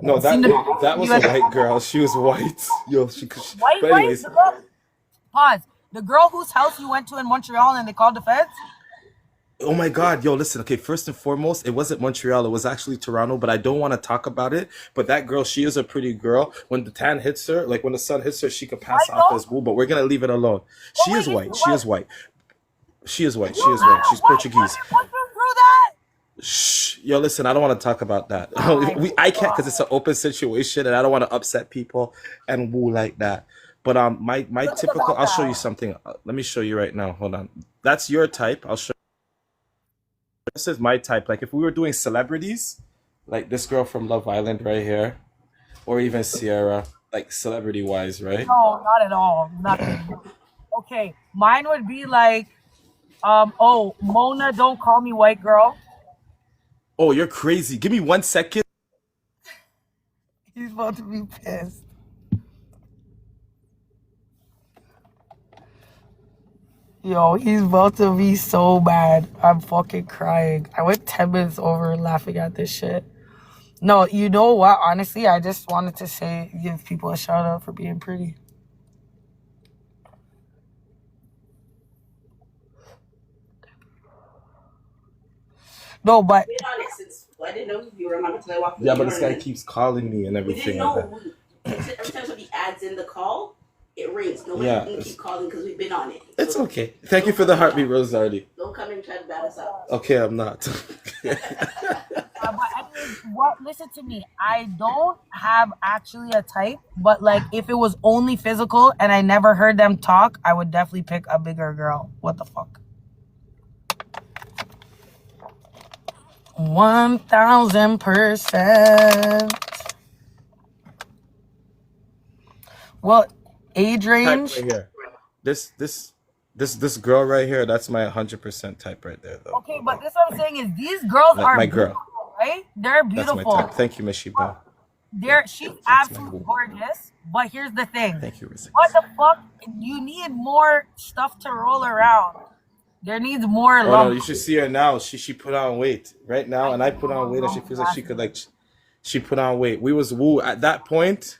No, Seen the that was a white girl. She was white. Yo, white, but white anyways, girl. Pause. The girl whose house you went to in Montreal and they called the feds? oh my God, yo, listen, okay, first and foremost, it wasn't Montreal, it was actually Toronto, but I don't want to talk about it. But that girl, she is a pretty girl. When the tan hits her, like when the sun hits her, she could pass White off though? as woo, but we're gonna leave it alone. Oh She wait, is is she white. She white? is white. She is white. You She is white. got a She's white Portuguese. woman pushing through that? Shh. Yo, listen, I don't want to talk about that. Oh my I can't because god. it's an open situation and I don't want to upset people and woo like that. But my What's typical, about I'll show you that? something. Let me show you right now. Hold on. That's your type. I'll show this is my type. Like if we were doing celebrities, like this girl from Love Island right here, or even Sierra, like celebrity wise, right? No, not at all. Nothing. Okay. Mine would be like, oh, Mona, don't call me white girl. Oh, you're crazy. Give me 1 second. He's about to be pissed. Yo, he's about to be so bad. I'm fucking crying. I went 10 minutes over laughing at this shit. No, you know what? Honestly, I just wanted to say, give people a shout out for being pretty. No, but Been on it since I didn't know you remember until I walked through Yeah, the but this door guy and keeps calling me and we didn't everything like that. know. Every time somebody adds in the call, it rings. Nobody Yeah, can keep calling because we've been on it. it's So okay. Thank you for the heartbeat, Rosardi. don't come and try to bat us out. Okay, I'm not. but anyways, what? Listen to me. I don't have actually a type, but like if it was only physical and I never heard them talk, I would definitely pick a bigger girl. What the fuck? 1000%. Well, age Type range. right here. This this this girl right here. That's my 100% type right there, though. Okay, but this what I'm saying is these girls Like are my girl. beautiful, right? They're That's my type. beautiful. Thank you, Miss Sheba. She's That's my absolutely boo. gorgeous. But here's the thing. Thank you, What Rizix. the fuck? You need more stuff to roll around. There needs more Oh no, lump. you should see her now. She put on weight right now, I and I need put on more weight, and she lump feels like she could glasses. like she put on weight. We was woo at that point.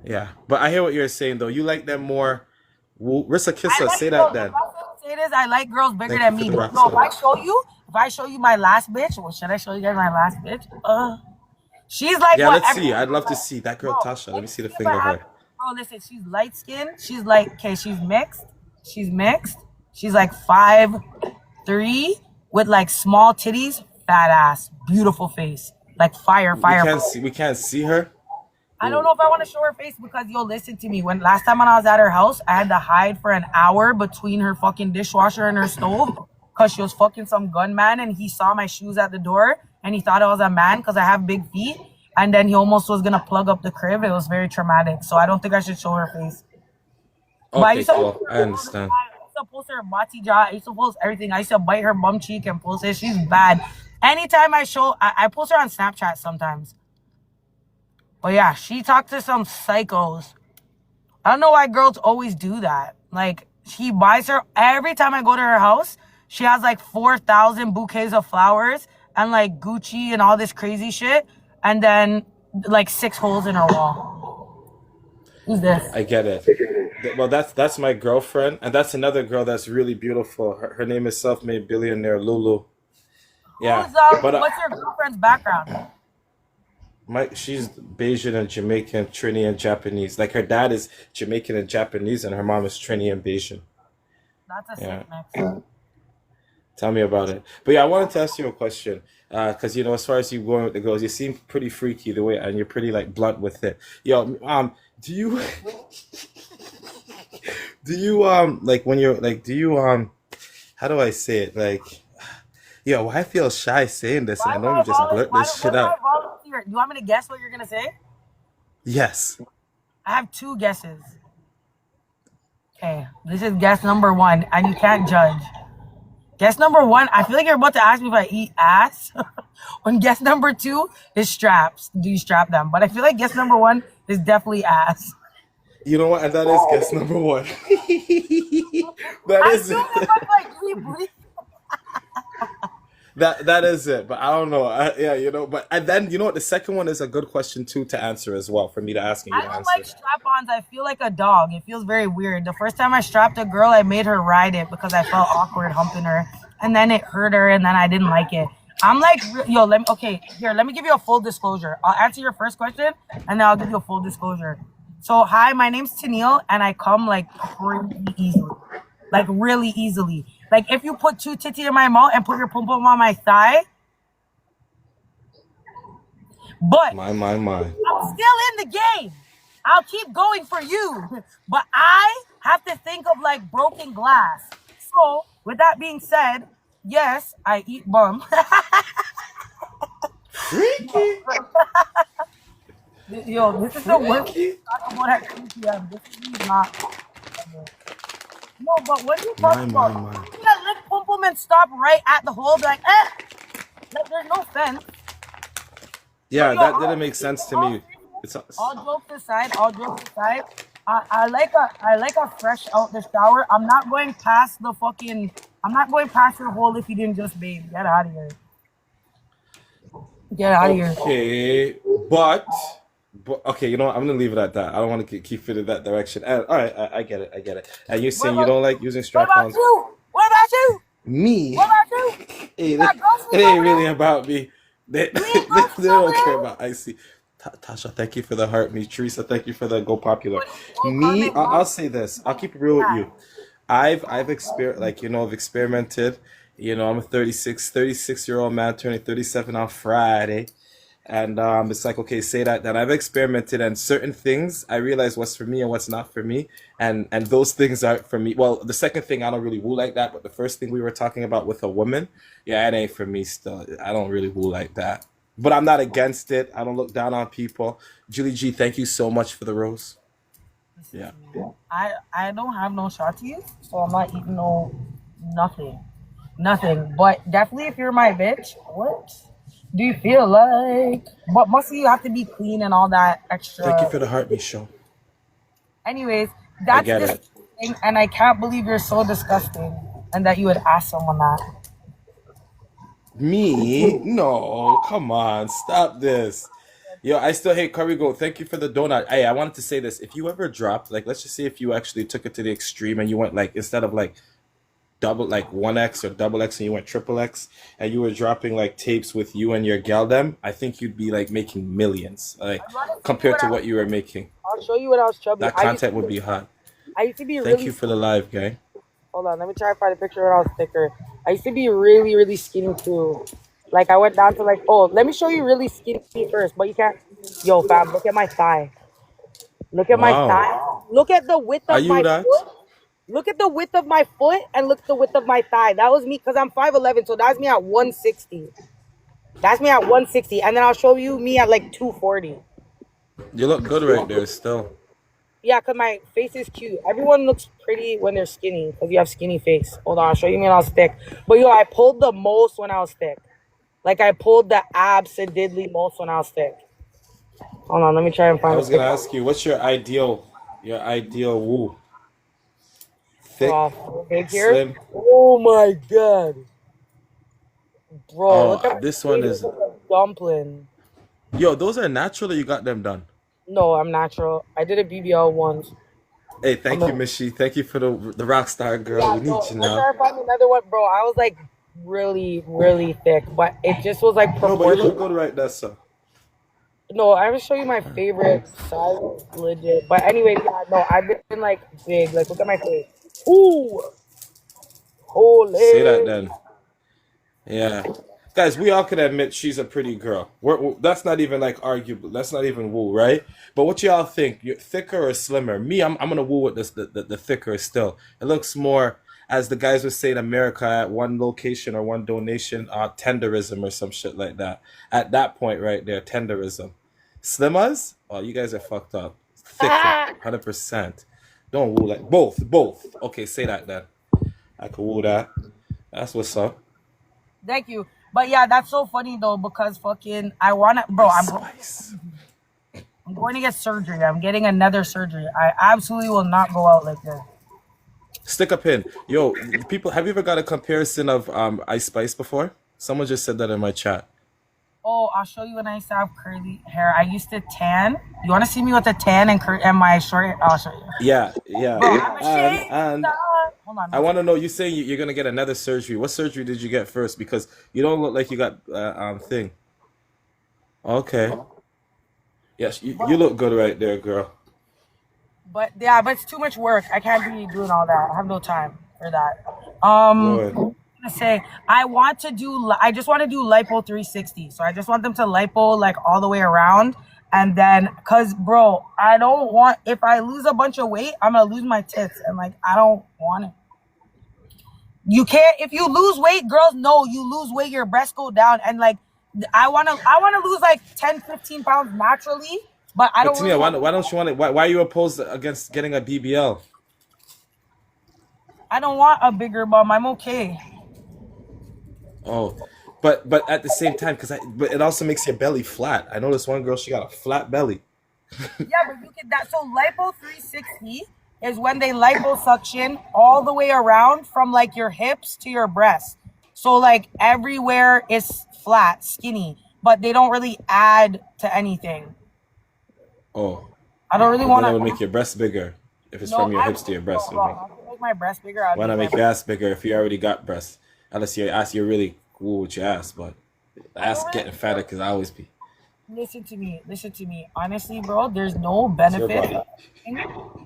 Yeah, but I hear what you're saying though. You like them more. Woo. Rissa I Kissa, like say that girls. The then. best way to say this, I like girls bigger Thank you than for me. the But rock no, star. if I show you my last bitch, well, should I show you guys my last bitch? She's like Yeah, what let's see. I'd everyone love to like. see that girl Bro, Tasha. Let let me me see the see if I finger have. her. Bro, listen, she's light skinned. She's like, okay, she's mixed. She's mixed. She's like 5'3" with like small titties, fat ass, beautiful face, like fire, fire, fire. We can't see her. I don't know if I want to show her face because you'll listen to me. When last time when I was at her house, I had to hide for an hour between her fucking dishwasher and her stove because she was fucking some gunman and he saw my shoes at the door and he thought I was a man because I have big feet. And then he almost was gonna plug up the crib. It was very traumatic. So I don't think I should show her face. But I Okay, used to post cool. her I all the understand. time. I used to post her bati jaw. I used to post everything. I used to bite her bum cheek and post it. She's bad. Anytime I post her on Snapchat sometimes. But yeah, she talked to some psychos. I don't know why girls always do that. Like, he buys her, every time I go to her house, she has like 4,000 bouquets of flowers and like Gucci and all this crazy shit. And then like 6 holes in her wall. Who's this? I get it. Well, that's my girlfriend, and that's another girl that's really beautiful. Her name is self-made billionaire Lulu. Yeah, but What's your girlfriend's background? she's Bayesian and Jamaican, Trini and Japanese. Like her dad is Jamaican and Japanese, and her mom is Trini and Bayesian. That's a Yeah, sick mix. tell me about it. But yeah, I wanted to ask you a question. Because as far as you going with the girls, you seem pretty freaky the way, and you're pretty like blunt with it. Yo, do you do you like when you're like do you how do I say it like yo I feel shy saying this and I normally just blurt Why this what shit do I out. volunteer? You want me to guess what you're gonna say? Yes. I have 2 guesses. Okay, this is guess number 1, and you can't judge. Guess number 1, I feel like you're about to ask me if I eat ass. When guess number 2 is straps. Do you strap them? But I feel like guess number 1 is definitely ass. You know what? And that is guess number one. That I is do live like 3 booty. that is it. But I don't know. Yeah, you know. But and then you know what? The second one is a good question too to answer as well for me to ask and you I to don't answer. like strap-ons. I feel like a dog. It feels very weird. The first time I strapped a girl, I made her ride it because I felt awkward humping her, and then it hurt her, and then I didn't like it. I'm like, yo, okay, here, let me give you a full disclosure. I'll answer your first question, and then I'll give you a full disclosure. So, hi, my name's Tennille, and I come like pretty easily, like really easily. Like if you put two titty in my mouth and put your pum pum on my thigh, but My. I'm still in the game. I'll keep going for you. But I have to think of like broken glass. So, with that being said, yes, I eat bum. Freaky, Yo, this is the worst thing freaky. to talk about at 3 p.m. This is really not. No, but what are you talking My. about? You're gonna lick pum pum and stop right at the hole, be like, like there's no fence. Yeah, Yo, that didn't make sense to me. It's all jokes aside, I like a fresh out the shower. I'm not going past the fucking. I'm not going past your hole if you didn't just bathe. Get out of here. Get out of here. okay, but okay. You know what? I'm gonna leave it at that. I don't want to keep it in that direction. And, all right, I get it. I get it. And you're saying you don't like using What about strap-ons? you? What about you? Me? What about you? Hey, You got groceries it ain't over really there? about me. They, You ain't they groceries don't over care there? about icy. Tasha, thank you for the heart. Me, Teresa, thank you for the go popular. Don't call me I'll say this. I'll keep it real with you. I've experienced, like, you know, I've experimented. You know, I'm a 36-year-old man turning 37 on Friday. And it's like, okay, say that I've experimented and certain things I realize what's for me and what's not for me. And those things aren't for me. Well, the second thing I don't really woo like that, but the first thing we were talking about with a woman, yeah, it ain't for me still. I don't really woo like that. But I'm not against it. I don't look down on people. Julie G, thank you so much for the rose. Yeah. I don't have no shorties, so I'm not eating no nothing. Nothing. But definitely if you're my bitch, what do you feel like? But mostly you have to be clean and all that Thank you extra. for the heart me show. Anyways, I that's get it. disgusting, and I can't believe you're so disgusting and that you would ask someone that. Me? No, come on, stop this. Yo, I still hate curry goat. Thank you for the donut. Hey, I wanted to say this. If you ever dropped, like, let's just say if you actually took it to the extreme and you went like instead of like double like 1x or double X and you went triple X and you were dropping like tapes with you and your gal them, I think you'd be like making millions, like I'd rather see you compared when to I was, what you were making. I'll show you when I was chubby. That content would be hot. I used to be Thank really you for the live, guy. hold on, let me try to find a picture when I was thicker. I used to be really, really skinny too. Like I went down to like, oh, let me show you really skinny first, but you can't. Yo, fam, look at my thigh. Look at my Wow. thigh. Look at the width Are of you my that? foot. Look at the width of my foot and look at the width of my thigh. That was me because I'm 5'11", so that's me at 160. That's me at 160, and then I'll show you me at like 240. You look good right there still. Yeah, because my face is cute. Everyone looks pretty when they're skinny because you have skinny face. Hold on, I'll show you me when I was thick. But yo, I pulled the most when I was thick. Like I pulled the absolutely most when I was thick. Hold on, let me try and I find a was gonna picture. ask you, what's your ideal woo? Thick, Oh, big here. slim? Oh my god, bro! Look at Oh, my this one face, is. like a dumpling. Yo, those are natural or you got them done? No, I'm natural. I did a BBL once. Hey, I'm thank you, a, Mishi. Thank you for the rock star girl. yeah, We need no, you let's now. try to find another one, bro. I was like really, really thick, but it just was like No, but you look proportional. good right there, sir. No, I will show you my favorite size, legit. But anyway, yeah, no, I've been like big. Like, look at my face. Ooh, Say that holy. then. Yeah. Guys, we all can admit she's a pretty girl. That's not even like arguable. That's not even woo, right? But what y'all think? You're thicker or slimmer? Me, I'm gonna woo with this the thicker still. It looks more, as the guys would say in America, at one location or one donation, tenderism or some shit like that. At that point right there, tenderism. Slimmers? Oh, you guys are fucked up. Thicker, Ah! 100%. Don't woo like both. Okay, say that then. I could woo that. That's what's up. Thank you. But yeah, that's so funny though because fucking I wanna, bro. Spice. I'm going to get surgery. I'm getting another surgery. I absolutely will not go out like this. Stick a pin. Yo, people, have you ever got a comparison of Ice Spice before? Someone just said that in my chat. Oh, I'll show you when I used to have curly hair. I used to tan. You want to see me with a tan and my short hair? I'll show you. Yeah. Bro, I'm ashamed. And Hold on. I want to know. You saying you're gonna get another surgery? What surgery did you get first? Because you don't look like you got thing. Okay. Yes, you look good right there, girl. But yeah, but it's too much work. I can't be doing all that. I have no time for that. Lord. I say I just want to do lipo 360. So I just want them to lipo like all the way around. And then, cause bro, I don't want, if I lose a bunch of weight, I'm gonna lose my tits. And like, I don't want it. You can't, if you lose weight, girls know you lose weight, your breasts go down. And like, I wanna lose like 10, 15 pounds naturally, but I don't. Tina, why don't you want it? Why are you opposed against getting a BBL? I don't want a bigger bum. I'm okay. Oh, but at the same time, but it also makes your belly flat. I noticed one girl, she got a flat belly. Yeah, but you can so lipo 360 is when they liposuction all the way around from like your hips to your breasts. So like everywhere is flat, skinny, but they don't really add to anything. Oh, I don't really want to. to. That would make your breasts bigger if it's from your hips to your breasts. Make my breasts bigger. Why not make your ass bigger if you already got breasts? Unless your ass, you're really cool with your ass, but the ass getting fatter because I always be. Listen to me. Honestly, bro, there's no benefit.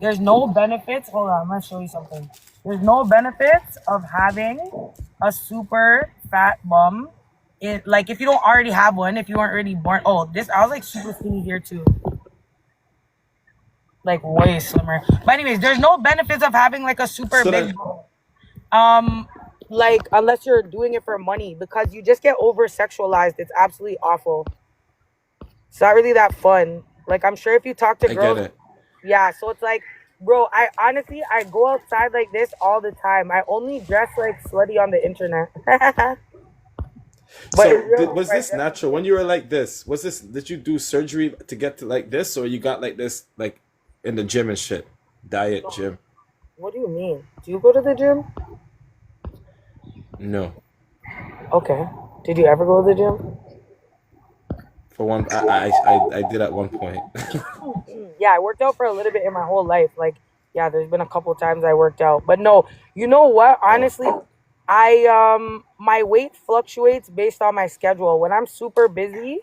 There's no benefits. Hold on, I'm gonna show you something. There's no benefits of having a super fat bum. Like if you don't already have one, if you weren't already born. Oh, I was like super skinny here too. Like way slimmer. But anyways, there's no benefits of having like a super big bum. Like unless you're doing it for money, because you just get over sexualized. It's absolutely awful. It's not really that fun. Like I'm sure if you talk to girls, I get it. Yeah, so it's like, bro, I go outside like this all the time. I only dress like slutty on the internet. So was this natural when you were like this? Did you do surgery to get to like this, or you got like this like in the gym and shit? Diet gym. What do you mean? Do you go to the gym? No. Okay. Did you ever go to the gym? For one, I did at one point. Yeah, I worked out for a little bit in my whole life. Like, yeah, there's been a couple times I worked out. But no, you know what? Honestly, my weight fluctuates based on my schedule. When I'm super busy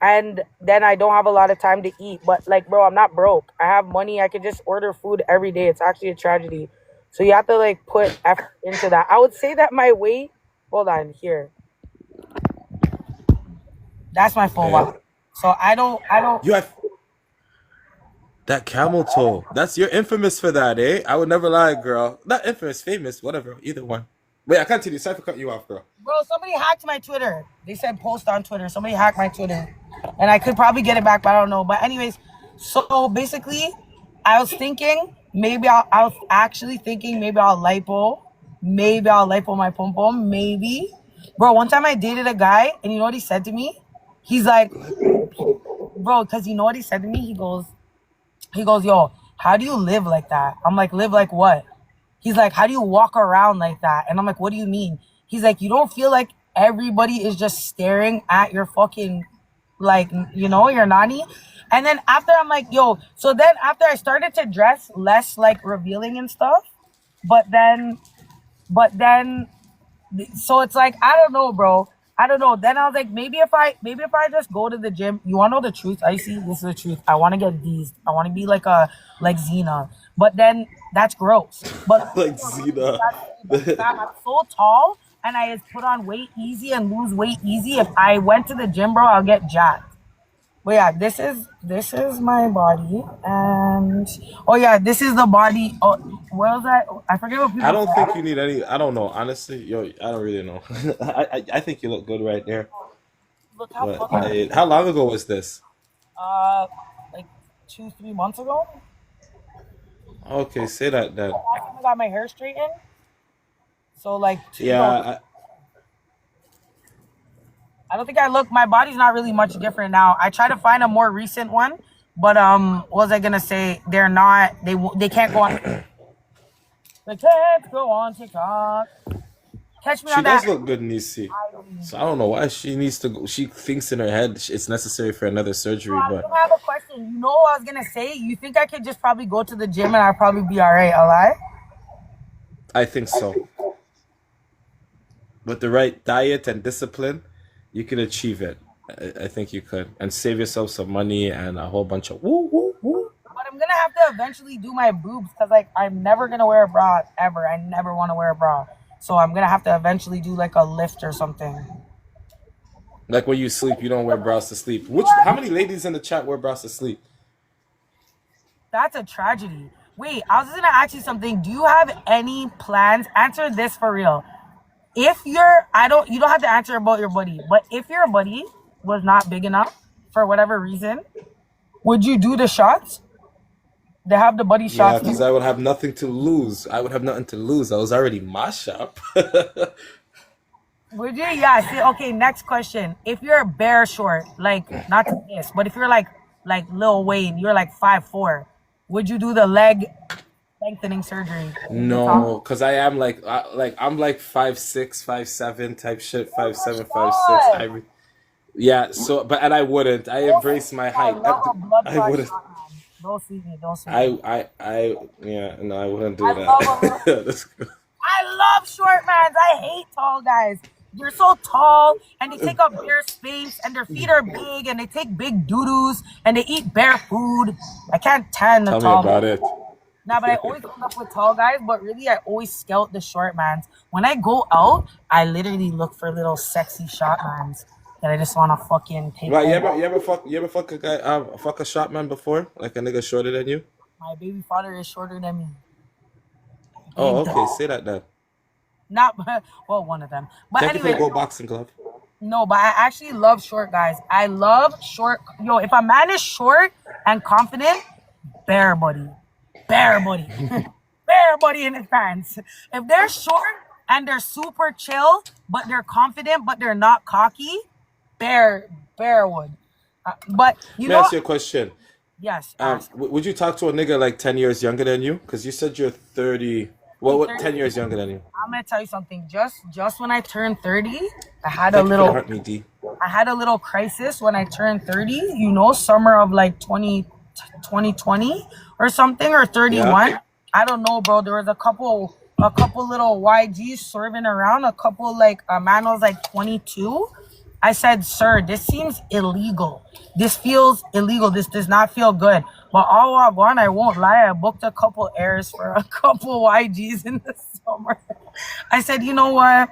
and then I don't have a lot of time to eat. But like, bro, I'm not broke. I have money. I can just order food every day. It's actually a tragedy. So you have to like put effort into that. I would say that my weight, hold on, here. That's my full weight. So I don't. You have that camel toe. You're infamous for that, eh? I would never lie, girl. Not infamous, famous, whatever. Either one. Wait, I continue. Sorry for cutting you off, girl. Bro, somebody hacked my Twitter. They said post on Twitter. Somebody hacked my Twitter, and I could probably get it back, but I don't know. But anyways, so basically, I was thinking maybe I was actually thinking maybe I'll lipo my pom pom, maybe. Bro, one time I dated a guy, and you know what he said to me? He's like, bro, because you know what he said to me? He goes, yo, how do you live like that? I'm like, live like what? He's like, how do you walk around like that? And I'm like, what do you mean? He's like, you don't feel like everybody is just staring at your fucking, like, you know, your nanny? And then after I'm like, yo, so then after I started to dress less like revealing and stuff, but then, so it's like, I don't know, bro. I don't know. Then I was like, maybe if I just go to the gym, you want to know the truth? I see, this is the truth. I want to get these. I want to be like Xena. But then that's gross. But like Xena. I'm so tall and I just put on weight easy and lose weight easy. If I went to the gym, bro, I'll get jacked. But yeah, this is my body, and oh yeah, this is the body. Oh, what was that? I forget what people I don't said. think you need any. I don't know, honestly. Yo, I don't really know. I think you look good right there. Look how But fucking how long ago was this? like 2-3 months ago. Okay, say that then. I got my hair straightened. So like 2 Yeah, months. I don't think my body's not really much different now. I try to find a more recent one, but what was I gonna say? They're not, they can't go on. They can't go on TikTok. Catch me She on that. does look good, Nisi. So I don't know why she needs to go. She thinks in her head it's necessary for another surgery, I but do have a question. You know what I was gonna say? You think I could just probably go to the gym and I'll probably be all right? Alive? I think so. With the right diet and discipline, you can achieve it. I think you could, and save yourself some money and a whole bunch of woo woo woo. But I'm gonna have to eventually do my boobs because like I'm never gonna wear a bra ever. I never want to wear a bra, so I'm gonna have to eventually do like a lift or something. Like when you sleep, you don't wear bras to sleep. Which? How many ladies in the chat wear bras to sleep? That's a tragedy. Wait, I was just gonna ask you something. Do you have any plans? Answer this for real. If you're, you don't have to answer about your buddy, but if your buddy was not big enough for whatever reason, would you do the shots? They have the buddy Yeah, shots. because I would have nothing to lose. I would have nothing to lose. I was already mash up. Would you? Yeah. See, okay. Next question. If you're bare short, like not to this, but if you're like Lil Wayne, you're like 5'4", would you do the leg lengthening surgery? No, because I am I'm like 5'6", 5'7" type shit. 5'7", 5'6". Yeah. So, but and I wouldn't. I embrace my height. I wouldn't. Don't see me. Don't see me. Yeah. No, I wouldn't do I love that. That's good. I love short mans. I hate tall guys. They're so tall and they take up bare space and their feet are big and they take big doo-doos and they eat bare food. I can't stand the Tell tall me about men. it. Nah, but I always end up with tall guys, but really I always scout the short mans. When I go out, I literally look for little sexy short mans that I just wanna fucking take Right? over. You ever fuck a guy? Fuck a shot man before? Like a nigga shorter than you? My baby father is shorter than me. Oh, Big okay. dog. Say that then. Not well, one of them. But Thank you for the anyway, gold boxing glove. no, but I actually love short guys. I love short. Yo, if a man is short and confident, bare body, bare body, bare body in his pants. If they're short and they're super chill, but they're confident, but they're not cocky, bare wood. But you Let me know, ask you a question. yes, ask. Would you talk to a nigga like 10 years younger than you? Because you said you're 30. Well, what 10 years younger than you? I'm gonna tell you something. Just when I turned 30, I had a Thank you for the little. hurt me, D. I had a little crisis when I turned 30, you know, summer of like 2020 or something, or 31. Yeah. I don't know, bro. There was a couple little YGs serving around, a couple like a man was like 22. I said, sir, this seems illegal. This feels illegal. This does not feel good. But all I want, I won't lie, I booked a couple airs for a couple YGs in the summer. I said, you know what?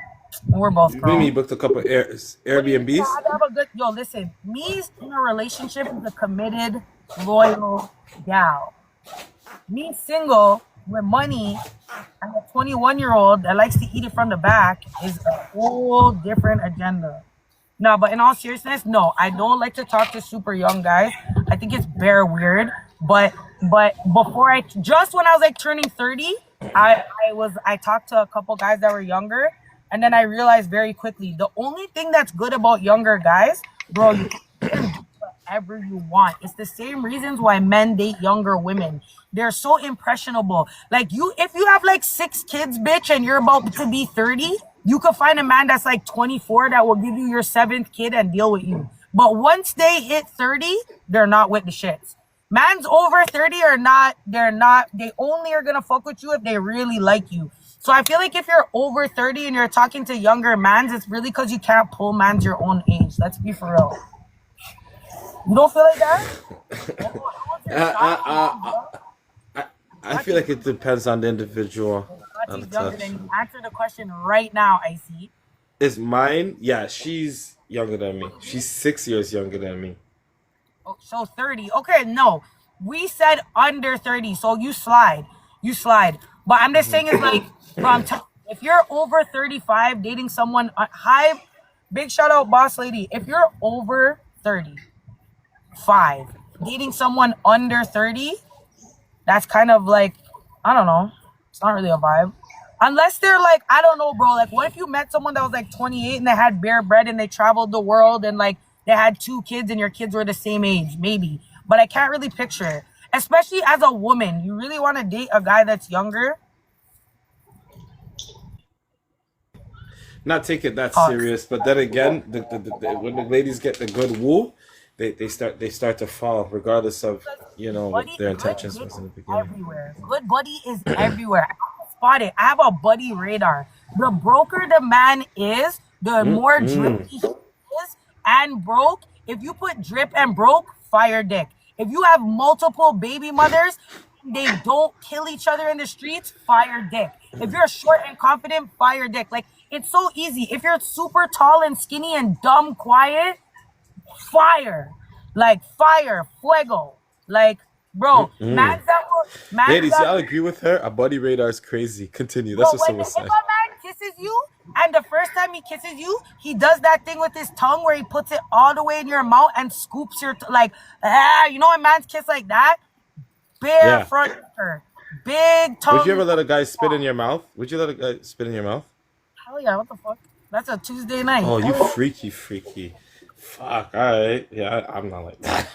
We're both grown. Mimi booked a couple Airbnbs. I have a good listen. Me in a relationship is a committed, loyal gal. Me single with money and a 21-year-old that likes to eat it from the back is a whole different agenda. No, but in all seriousness, no, I don't like to talk to super young guys. I think it's bare weird. But before just when I was like turning 30, I talked to a couple guys that were younger. And then I realized very quickly, the only thing that's good about younger guys, bro, you can do whatever you want. It's the same reasons why men date younger women. They're so impressionable. Like if you have like 6 kids, bitch, and you're about to be 30, you could find a man that's like 24 that will give you your 7th kid and deal with you. But once they hit 30, they're not with the shits. Mans over 30 they only are gonna fuck with you if they really like you. So I feel like if you're over 30 and you're talking to younger mans, it's really because you can't pull mans your own age. Let's be for real. You don't feel like that? I feel like it depends on the individual. Answer the question right now, Icy. Is mine? Yeah, she's younger than me. She's 6 years younger than me. Oh, so 30. Okay, no. We said under 30, so you slide. But I'm just saying it's like, if you're over 35 dating someone, big shout out boss lady. If you're over 35 dating someone under 30, that's kind of like, I don't know. It's not really a vibe. Unless they're like, I don't know, bro. Like, what if you met someone that was like 28 and they had bare bread and they traveled the world and like they had 2 kids and your kids were the same age? Maybe. But I can't really picture it. Especially as a woman. You really want to date a guy that's younger? not take it that Pause. serious. But then again, when the ladies get the good woo, they start to fall, regardless of what Buddy, their good, intentions good was in the is beginning. everywhere. Good buddy is everywhere. I can spot it. I have a buddy radar. The broker the man is, the more drippy he is and broke. If you put drip and broke, fire dick. If you have multiple baby mothers, they don't kill each other in the streets, fire dick. If you're short and confident, fire dick. Like, it's so easy. If you're super tall and skinny and dumb, quiet, fire. Like, fire, fuego. Like, bro, Ladies, y'all agree with her? A body radar is crazy. Continue. That's what if a someone said. man kisses you, and the first time he kisses you, he does that thing with his tongue where he puts it all the way in your mouth and scoops your you know, a man's kiss like that, bare front, big tongue. Would you ever let a guy spit in your mouth? Would you let a guy spit in your mouth? Hell yeah! What the fuck? That's a Tuesday night. Oh, you freaky. Fuck. All right. Yeah, I'm not like that.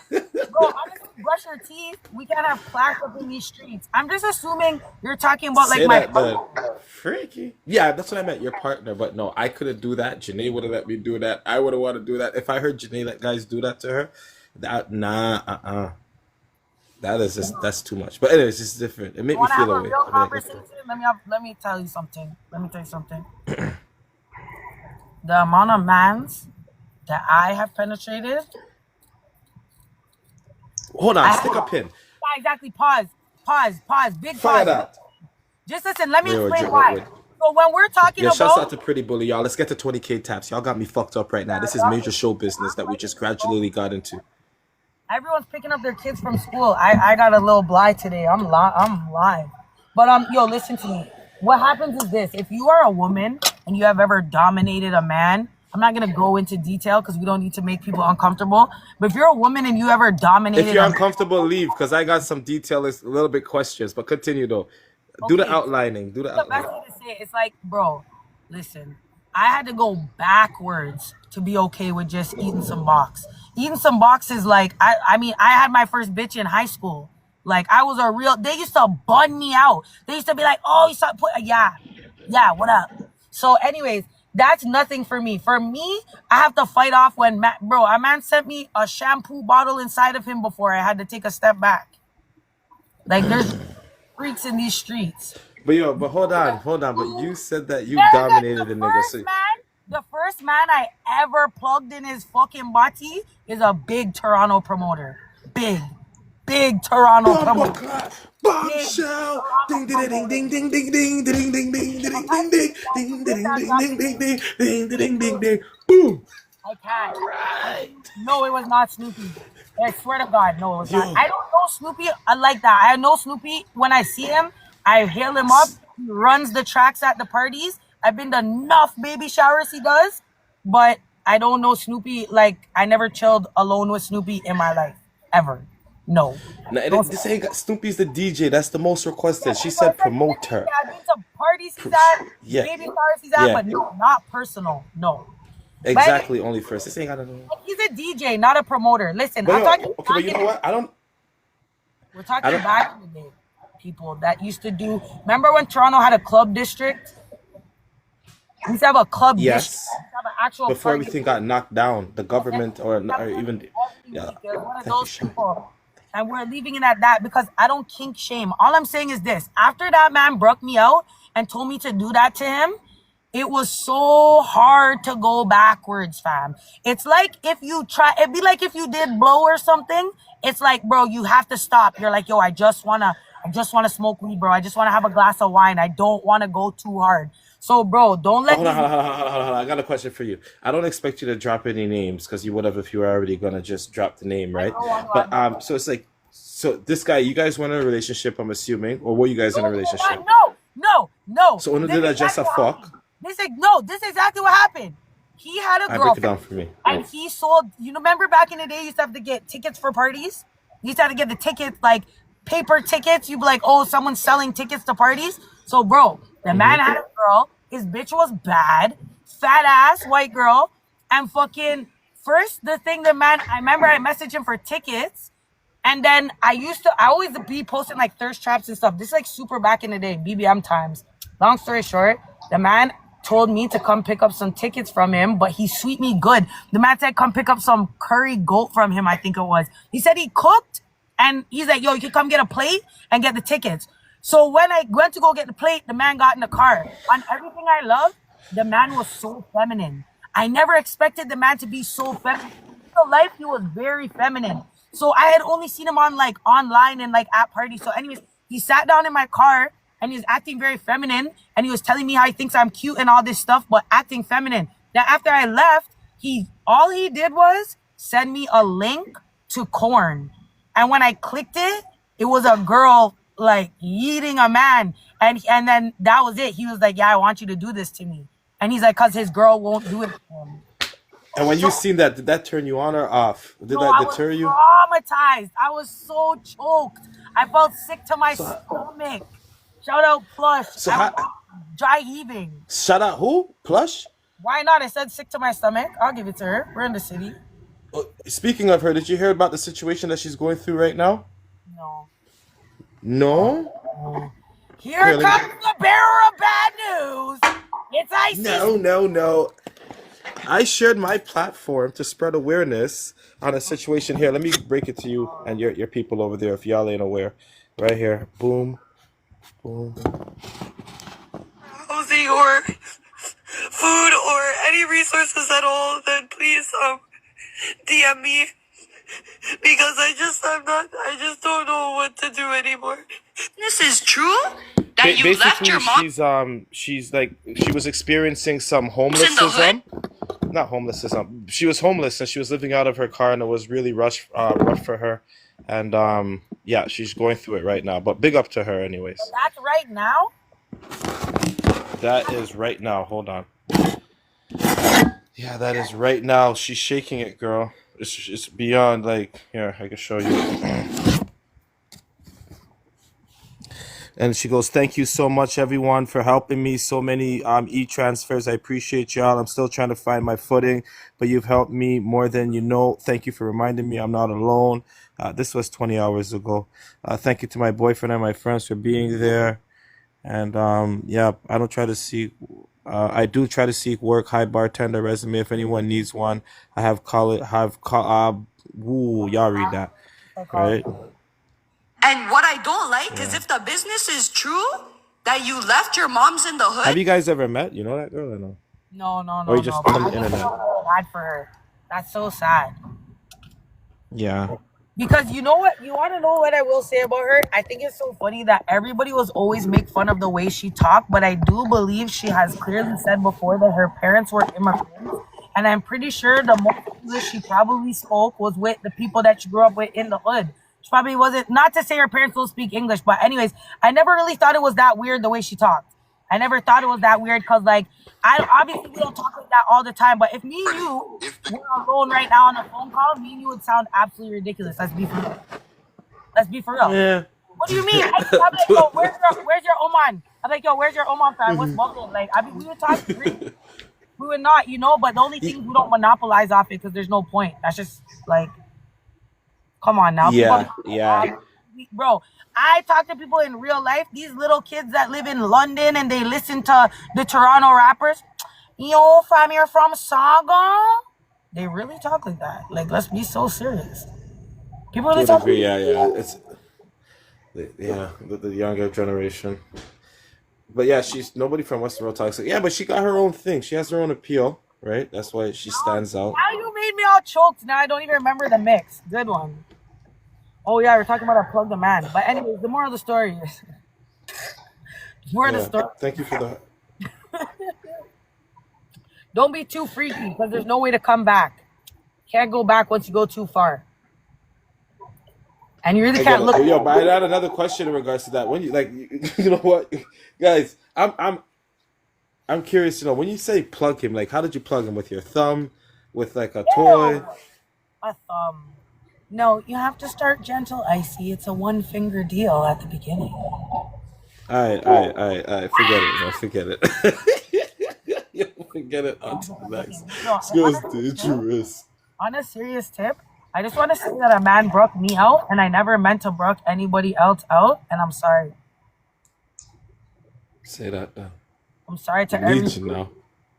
Bro, honestly, brush your teeth. We can't have class up in these streets. I'm just assuming you're talking about like Say my that, but freaky. Yeah, that's what I meant. Your partner, but no, I couldn't do that. Janae would have let me do that. I would have wanted to do that if I heard Janae let guys do that to her. That's too much. But anyways, it's different. It made me feel away. Real conversation? Let me tell you something. The amount of mans that I have penetrated. Hold on, stick a pin. Yeah, exactly. Pause. Big Fire pause. that. Just listen. Let me Wait, explain why. wait. So when we're talking about, shouts out to PrettyBully, y'all. Let's get to 20K taps. Y'all got me fucked up right now. This is major show business that we just gradually got into. Everyone's picking up their kids from school. I got a little blind today. I'm live. But yo, listen to me. What happens is this: if you are a woman and you have ever dominated a man, I'm not gonna go into detail because we don't need to make people uncomfortable. But if you're a woman and you ever dominated, if you're uncomfortable, leave because I got some details, a little bit questions. But continue though. Do the outlining. The best thing to say, it's like, bro, listen. I had to go backwards to be okay with just eating some box. Eating some box is like, I mean, I had my first bitch in high school. Like, I was they used to bun me out. They used to be like, oh, you saw, yeah, what up? So anyways, that's nothing for me. For me, I have to fight off when, a man sent me a shampoo bottle inside of him before I had to take a step back. Like, there's freaks in these streets. But hold on. But you said that you dominated the nigga. The first man I ever plugged in his fucking body is a big Toronto promoter. Big Toronto promoter. Bombshell. Ding ding ding ding ding ding ding ding ding ding ding ding ding ding ding ding ding ding ding. Boom. I can't. Right. No, it was not Snoopy. I swear to God, no, it was not. I don't know Snoopy like that. I know Snoopy when I see him. I hail him up. He runs the tracks at the parties. I've been to enough baby showers he does, but I don't know Snoopy. Like, I never chilled alone with Snoopy in my life, ever. No. This ain't got Snoopy's the DJ. That's the most requested. She said promoter. I've been to parties he's at, baby showers he's at, but no, not personal. No. Exactly, only first. This ain't got to know. He's a DJ, not a promoter. Listen, I'm talking. Okay, but you know what? We're talking back in the day. People that used to do. Remember when Toronto had a club district? We used to have a club district. Yes. Before everything got knocked down, the government or even one of those people. And we're leaving it at that because I don't kink shame. All I'm saying is this: after that man broke me out and told me to do that to him, it was so hard to go backwards, fam. It's like if you try. It'd be like if you did blow or something. It's like, bro, you have to stop. You're like, yo, I just wanna smoke weed, bro. I just wanna have a glass of wine. I don't wanna go too hard. So, bro, don't let. Hold on. I got a question for you. I don't expect you to drop any names because you would have if you were already gonna just drop the name, right? But so it's like, so this guy, you guys were in a relationship, I'm assuming, or were you guys in a relationship? No. So when did I just a fuck? This is exactly what happened. He had a girlfriend. Break it down for me. And he sold. You remember back in the day, you used to have to get tickets for parties. You used to have to get the tickets, like paper tickets. You'd be like, oh, someone's selling tickets to parties. So, bro, the man had a girl. His bitch was bad, fat ass white girl, and fucking first the man. I remember I messaged him for tickets, and then I always be posting like thirst traps and stuff. This is like super back in the day, BBM times. Long story short, the man told me to come pick up some tickets from him, but he sweet me good. The man said come pick up some curry goat from him, I think it was. He said he cooked, and he's like, yo, you can come get a plate and get the tickets. So when I went to go get the plate, the man got in the car. On Everything I Love, the man was so feminine. I never expected the man to be so feminine. In real life, he was very feminine. So I had only seen him on like online and like at parties. So anyways, he sat down in my car and he was acting very feminine, and he was telling me how he thinks I'm cute and all this stuff, but acting feminine. Now after I left, all he did was send me a link to Corn. And when I clicked it, it was a girl like eating a man. And then that was it. He was like, yeah, I want you to do this to me. And he's like, cause his girl won't do it for him. And when you seen that, did that turn you on or off? Did that deter you? Traumatized. I was so choked. I felt sick to my stomach. Shout out Plush. So I was dry heaving. Shout out who? Plush? Why not? I said sick to my stomach. I'll give it to her. We're in the city. Speaking of her, did you hear about the situation that she's going through right now? No. No? Here comes the bearer of bad news. It's Isis. No. I shared my platform to spread awareness on a situation here. Let me break it to you and your people over there if y'all ain't aware. Right here. Boom. Boom. Housing or food or any resources at all, then please DM me, because I just don't know what to do anymore. This is true that you left your mom. She's like, she was experiencing some homelessism. Not homelessism. She was homeless and she was living out of her car, and it was really rough for her. And yeah, she's going through it right now. But big up to her, anyways. That's right now? That is right now. Hold on. Yeah, that is right now. She's shaking it, girl. It's beyond, like, here, I can show you. And she goes, thank you so much, everyone, for helping me. So many e-transfers. I appreciate y'all. I'm still trying to find my footing, but you've helped me more than you know. Thank you for reminding me I'm not alone. This was 20 hours ago. Thank you to my boyfriend and my friends for being there. And yeah, I do try to seek work. Hi, bartender resume. If anyone needs one, I have y'all read that, right? And what I don't like is if the business is true that you left your mom's in the hood. Have you guys ever met? You know that girl or no? No. Or you just on the internet? Bad for her. That's so sad. Yeah. Because you know what? You want to know what I will say about her? I think it's so funny that everybody was always make fun of the way she talked, but I do believe she has clearly said before that her parents were immigrants. And I'm pretty sure the most English she probably spoke was with the people that she grew up with in the hood. She probably wasn't, not to say her parents don't speak English, but anyways, I never really thought it was that weird the way she talked. I never thought it was that weird because, like, obviously we don't talk like that all the time, but if me and you were alone right now on a phone call, me and you would sound absolutely ridiculous. Let's be for real. Yeah. What do you mean? I'm like, yo, where's your Oman? I'm like, yo, where's your Oman fam? What's bubbling? Like, I mean, we would talk Greek. We would not, you know, but the only thing we don't monopolize off it because there's no point. That's just like, come on now. Yeah, people, yeah. Bro, I talk to people in real life, these little kids that live in London and they listen to the Toronto rappers. Yo, fam, you're from Saga? They really talk like that. Like, let's be so serious. People really talk. Yeah. It's the younger generation. But yeah, nobody from Western World talks. Yeah, but she got her own thing. She has her own appeal, right? That's why she stands out. Now you made me all choked. Now I don't even remember the mix. Good one. Oh yeah, we're talking about Plug the Man. But anyways, the moral of the story is Thank you for that. Don't be too freaky because there's no way to come back. Can't go back once you go too far. And you really can't look. Yo, but I had another question in regards to that. When you you know what, guys, I'm curious to know, when you say plug him, like, how did you plug him? With your thumb, with like a toy? A thumb. No, you have to start gentle, Icy. It's a 1-finger deal at the beginning. All right. Forget it. Forget it. On to the next. Skills dangerous. On a serious tip, I just want to say that a man broke me out, and I never meant to broke anybody else out, and I'm sorry. Say that. I'm sorry to Legion everyone now.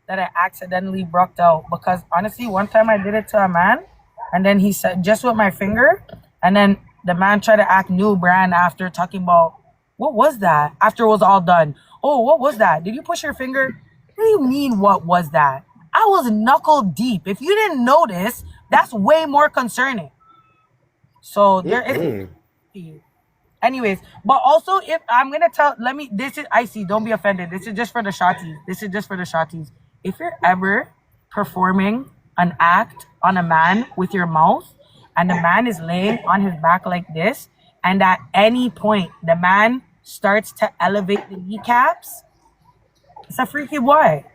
that I accidentally brocked out, because honestly, one time I did it to a man, and then he said just with my finger, and then the man tried to act new brand after talking about what was that after it was all done. Oh, what was that? Did you push your finger? What do you mean? What was that? I was knuckle deep. If you didn't notice, that's way more concerning. So there is. Anyways, but also if I'm gonna tell, let me. This is icy. Don't be offended. This is just for the shotties. This is just for the shotties. If you're ever performing an act on a man with your mouth, and the man is laying on his back like this, and at any point the man starts to elevate the kneecaps, it's a freaky boy.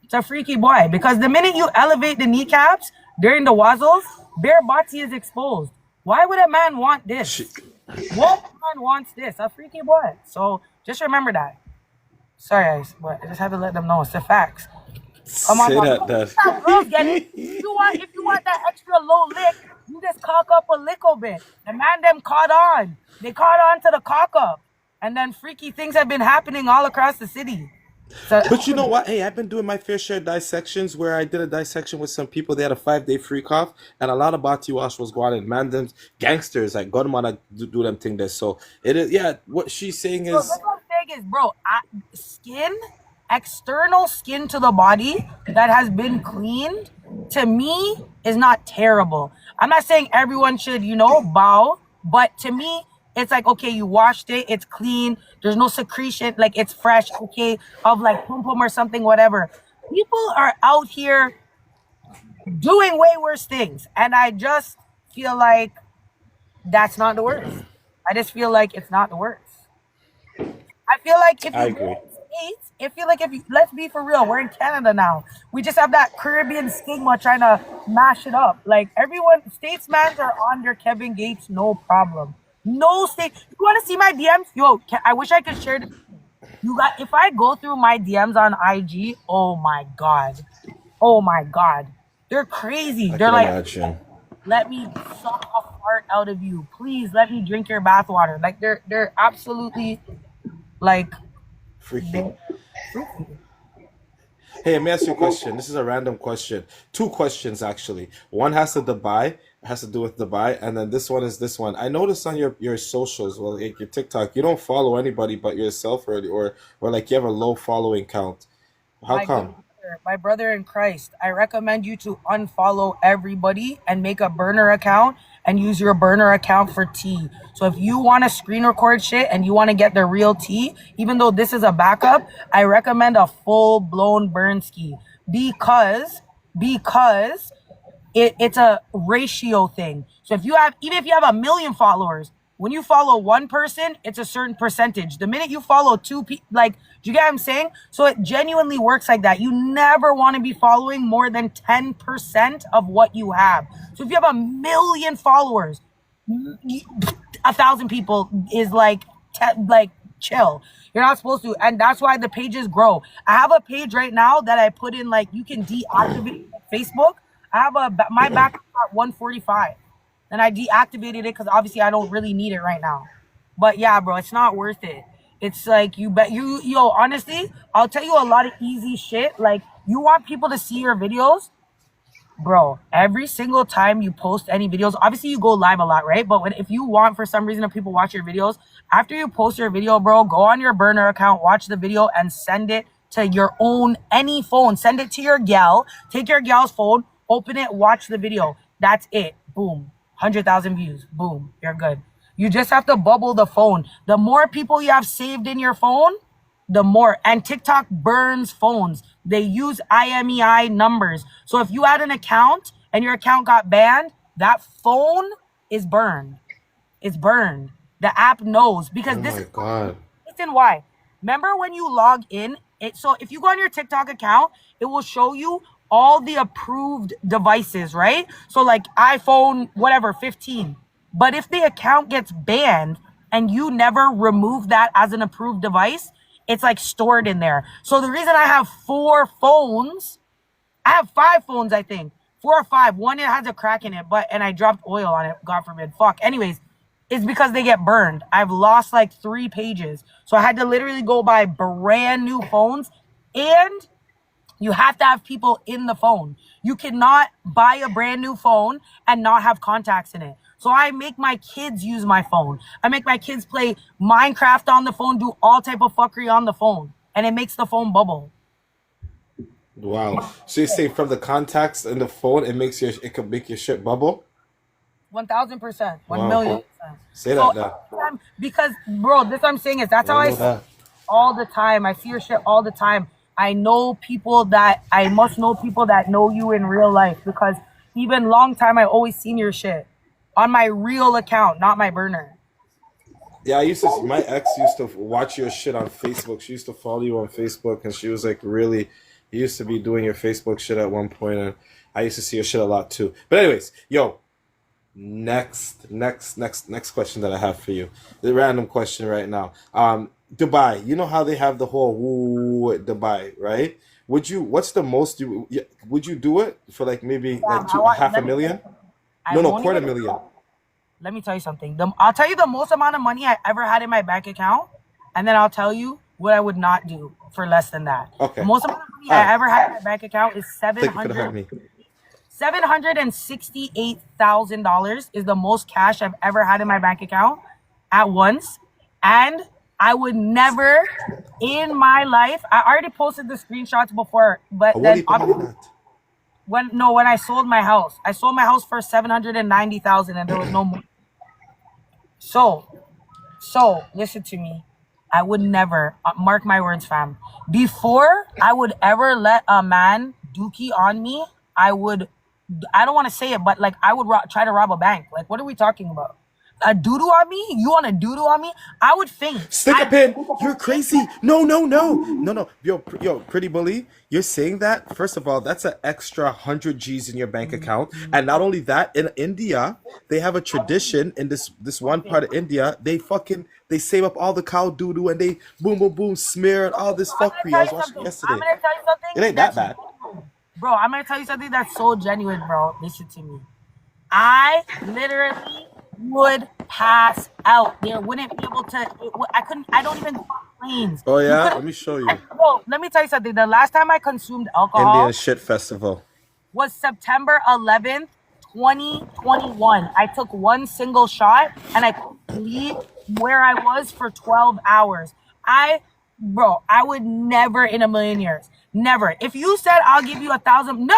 It's a freaky boy, because the minute you elevate the kneecaps during the wazzles, bare body is exposed. Why would a man want this? What man wants this? A freaky boy. So just remember that. Sorry, guys, but I just have to let them know it's the facts. Come on, Say girls. that. Girls get it. If you want that extra low lick, you just cock up a little bit. The man them caught on. They caught on to the cock up, and then freaky things have been happening all across the city. So, But you know what? Hey, I've been doing my fair share of dissections where I did a dissection with some people. They had a 5-day free cough, and a lot of body wash was going on. Man, them gangsters, like, gunman do them thing there. So, it is, yeah, what she's saying so is. that's what I'm saying is, bro, skin, external skin to the body that has been cleaned, to me, is not terrible. I'm not saying everyone should, bow, but to me, it's like, okay, you washed it, it's clean, there's no secretion, like it's fresh, okay, of like pum pum or something, whatever. People are out here doing way worse things, and I just feel like that's not the worst. I just feel like it's not the worst. I feel like if I you go agree. to the States, let's be for real, we're in Canada now. We just have that Caribbean stigma trying to mash it up. Like everyone, statesmen are on their Kevin Gates, no problem. No state. You want to see my DMs? Yo, I wish I could share this. If I go through my DMs on IG, oh my god, they're crazy. I They're can like, imagine. let me suck a fart out of you, please. Let me drink your bathwater. Like they're absolutely like Freaky. freaky. Hey, let me ask you a question. This is a random question. Two questions, actually. One has to do with Dubai, and then this one is this one. I noticed on your socials, well, like your TikTok, you don't follow anybody but yourself, or like you have a low following count. How My good come? brother, my brother in Christ, I recommend you to unfollow everybody and make a burner account and use your burner account for tea. So if you want to screen record shit and you want to get the real tea, even though this is a backup, I recommend a full blown burn ski, because it's a ratio thing. So even if you have 1 million followers, when you follow one person, it's a certain percentage. The minute you follow two people, like, do you get what I'm saying? So it genuinely works like that. You never want to be following more than 10% of what you have. So if you have 1 million followers, 1,000 people is like, chill. You're not supposed to, and that's why the pages grow. I have a page right now that I put in, like, you can deactivate Facebook. I have my back at 145, and I deactivated it because obviously I don't really need it right now. But yeah, bro, it's not worth it. It's like honestly, I'll tell you a lot of easy shit. Like, you want people to see your videos, bro. Every single time you post any videos, obviously you go live a lot, right? But if you want, for some reason, if people watch your videos, after you post your video, bro, go on your burner account, watch the video, and send it to your own any phone. Send it to your gal. Take your gal's phone, open it, watch the video. That's it. Boom. 100,000 views. Boom. You're good. You just have to bubble the phone. The more people you have saved in your phone, the more. And TikTok burns phones. They use IMEI numbers. So if you had an account and your account got banned, that phone is burned. It's burned. The app knows, because Oh this my is God. reason why. Remember when you log in, so if you go on your TikTok account, it will show you all the approved devices, right? So like iPhone, whatever, 15. But if the account gets banned and you never remove that as an approved device, it's like stored in there. So the reason I have 4 phones, I have 5 phones, I think. 4 or 5. One, it has a crack in it, and I dropped oil on it, God forbid. Fuck. Anyways, it's because they get burned. I've lost like 3 pages. So I had to literally go buy brand new phones. And you have to have people in the phone. You cannot buy a brand new phone and not have contacts in it. So I make my kids use my phone. I make my kids play Minecraft on the phone, do all type of fuckery on the phone. And it makes the phone bubble. Wow. So you're saying from the contacts in the phone, it can make your shit bubble? 1,000%. Wow. 1,000,000%. Say that now. Because, bro, this what I'm saying is that's how I see it all the time. I see your shit all the time. I must know people that know you in real life, because even long time I always seen your shit on my real account, not my burner. Yeah, my ex used to watch your shit on Facebook. She used to follow you on Facebook, and she was like, really, you used to be doing your Facebook shit at one point, and I used to see your shit a lot too. But anyways, yo, next question that I have for you. The random question right now. Dubai, you know how they have the whole woo at Dubai, right? Would you do it for like maybe like $500,000? No, $250,000. Let me tell you something. I'll tell you the most amount of money I ever had in my bank account, and then I'll tell you what I would not do for less than that. Okay. The most amount of money I ever had in my bank account is $768,000 is the most cash I've ever had in my bank account at once. And I would never in my life, I already posted the screenshots before, but then when I sold my house for $790,000 and there was no more. So listen to me. I would never, mark my words, fam. Before I would ever let a man dookie on me, I don't want to say it, but like I would try to rob a bank. Like, what are we talking about? A doodoo on me? You want a doodoo on me? I would faint. Stick a pin. You're crazy. No. Yo, PrettyBully, you're saying that? First of all, that's an extra 100 G's in your bank account. And not only that, in India, they have a tradition in this one part of India. They save up all the cow doodoo and they boom smear and all this fuckery. I was watching yesterday. I'm gonna tell you something. It ain't that bad. Bro, I'm gonna tell you something that's so genuine, bro. Listen to me. I literally would pass out. There wouldn't be able to. I don't even fly planes. Oh yeah, let me show you. Bro, let me tell you something. The last time I consumed alcohol, Indian shit festival, was September 11th, 2021. I took one single shot and I couldn't leave where I was for 12 hours. I would never in a million years. Never. If you said I'll give you 1,000, no.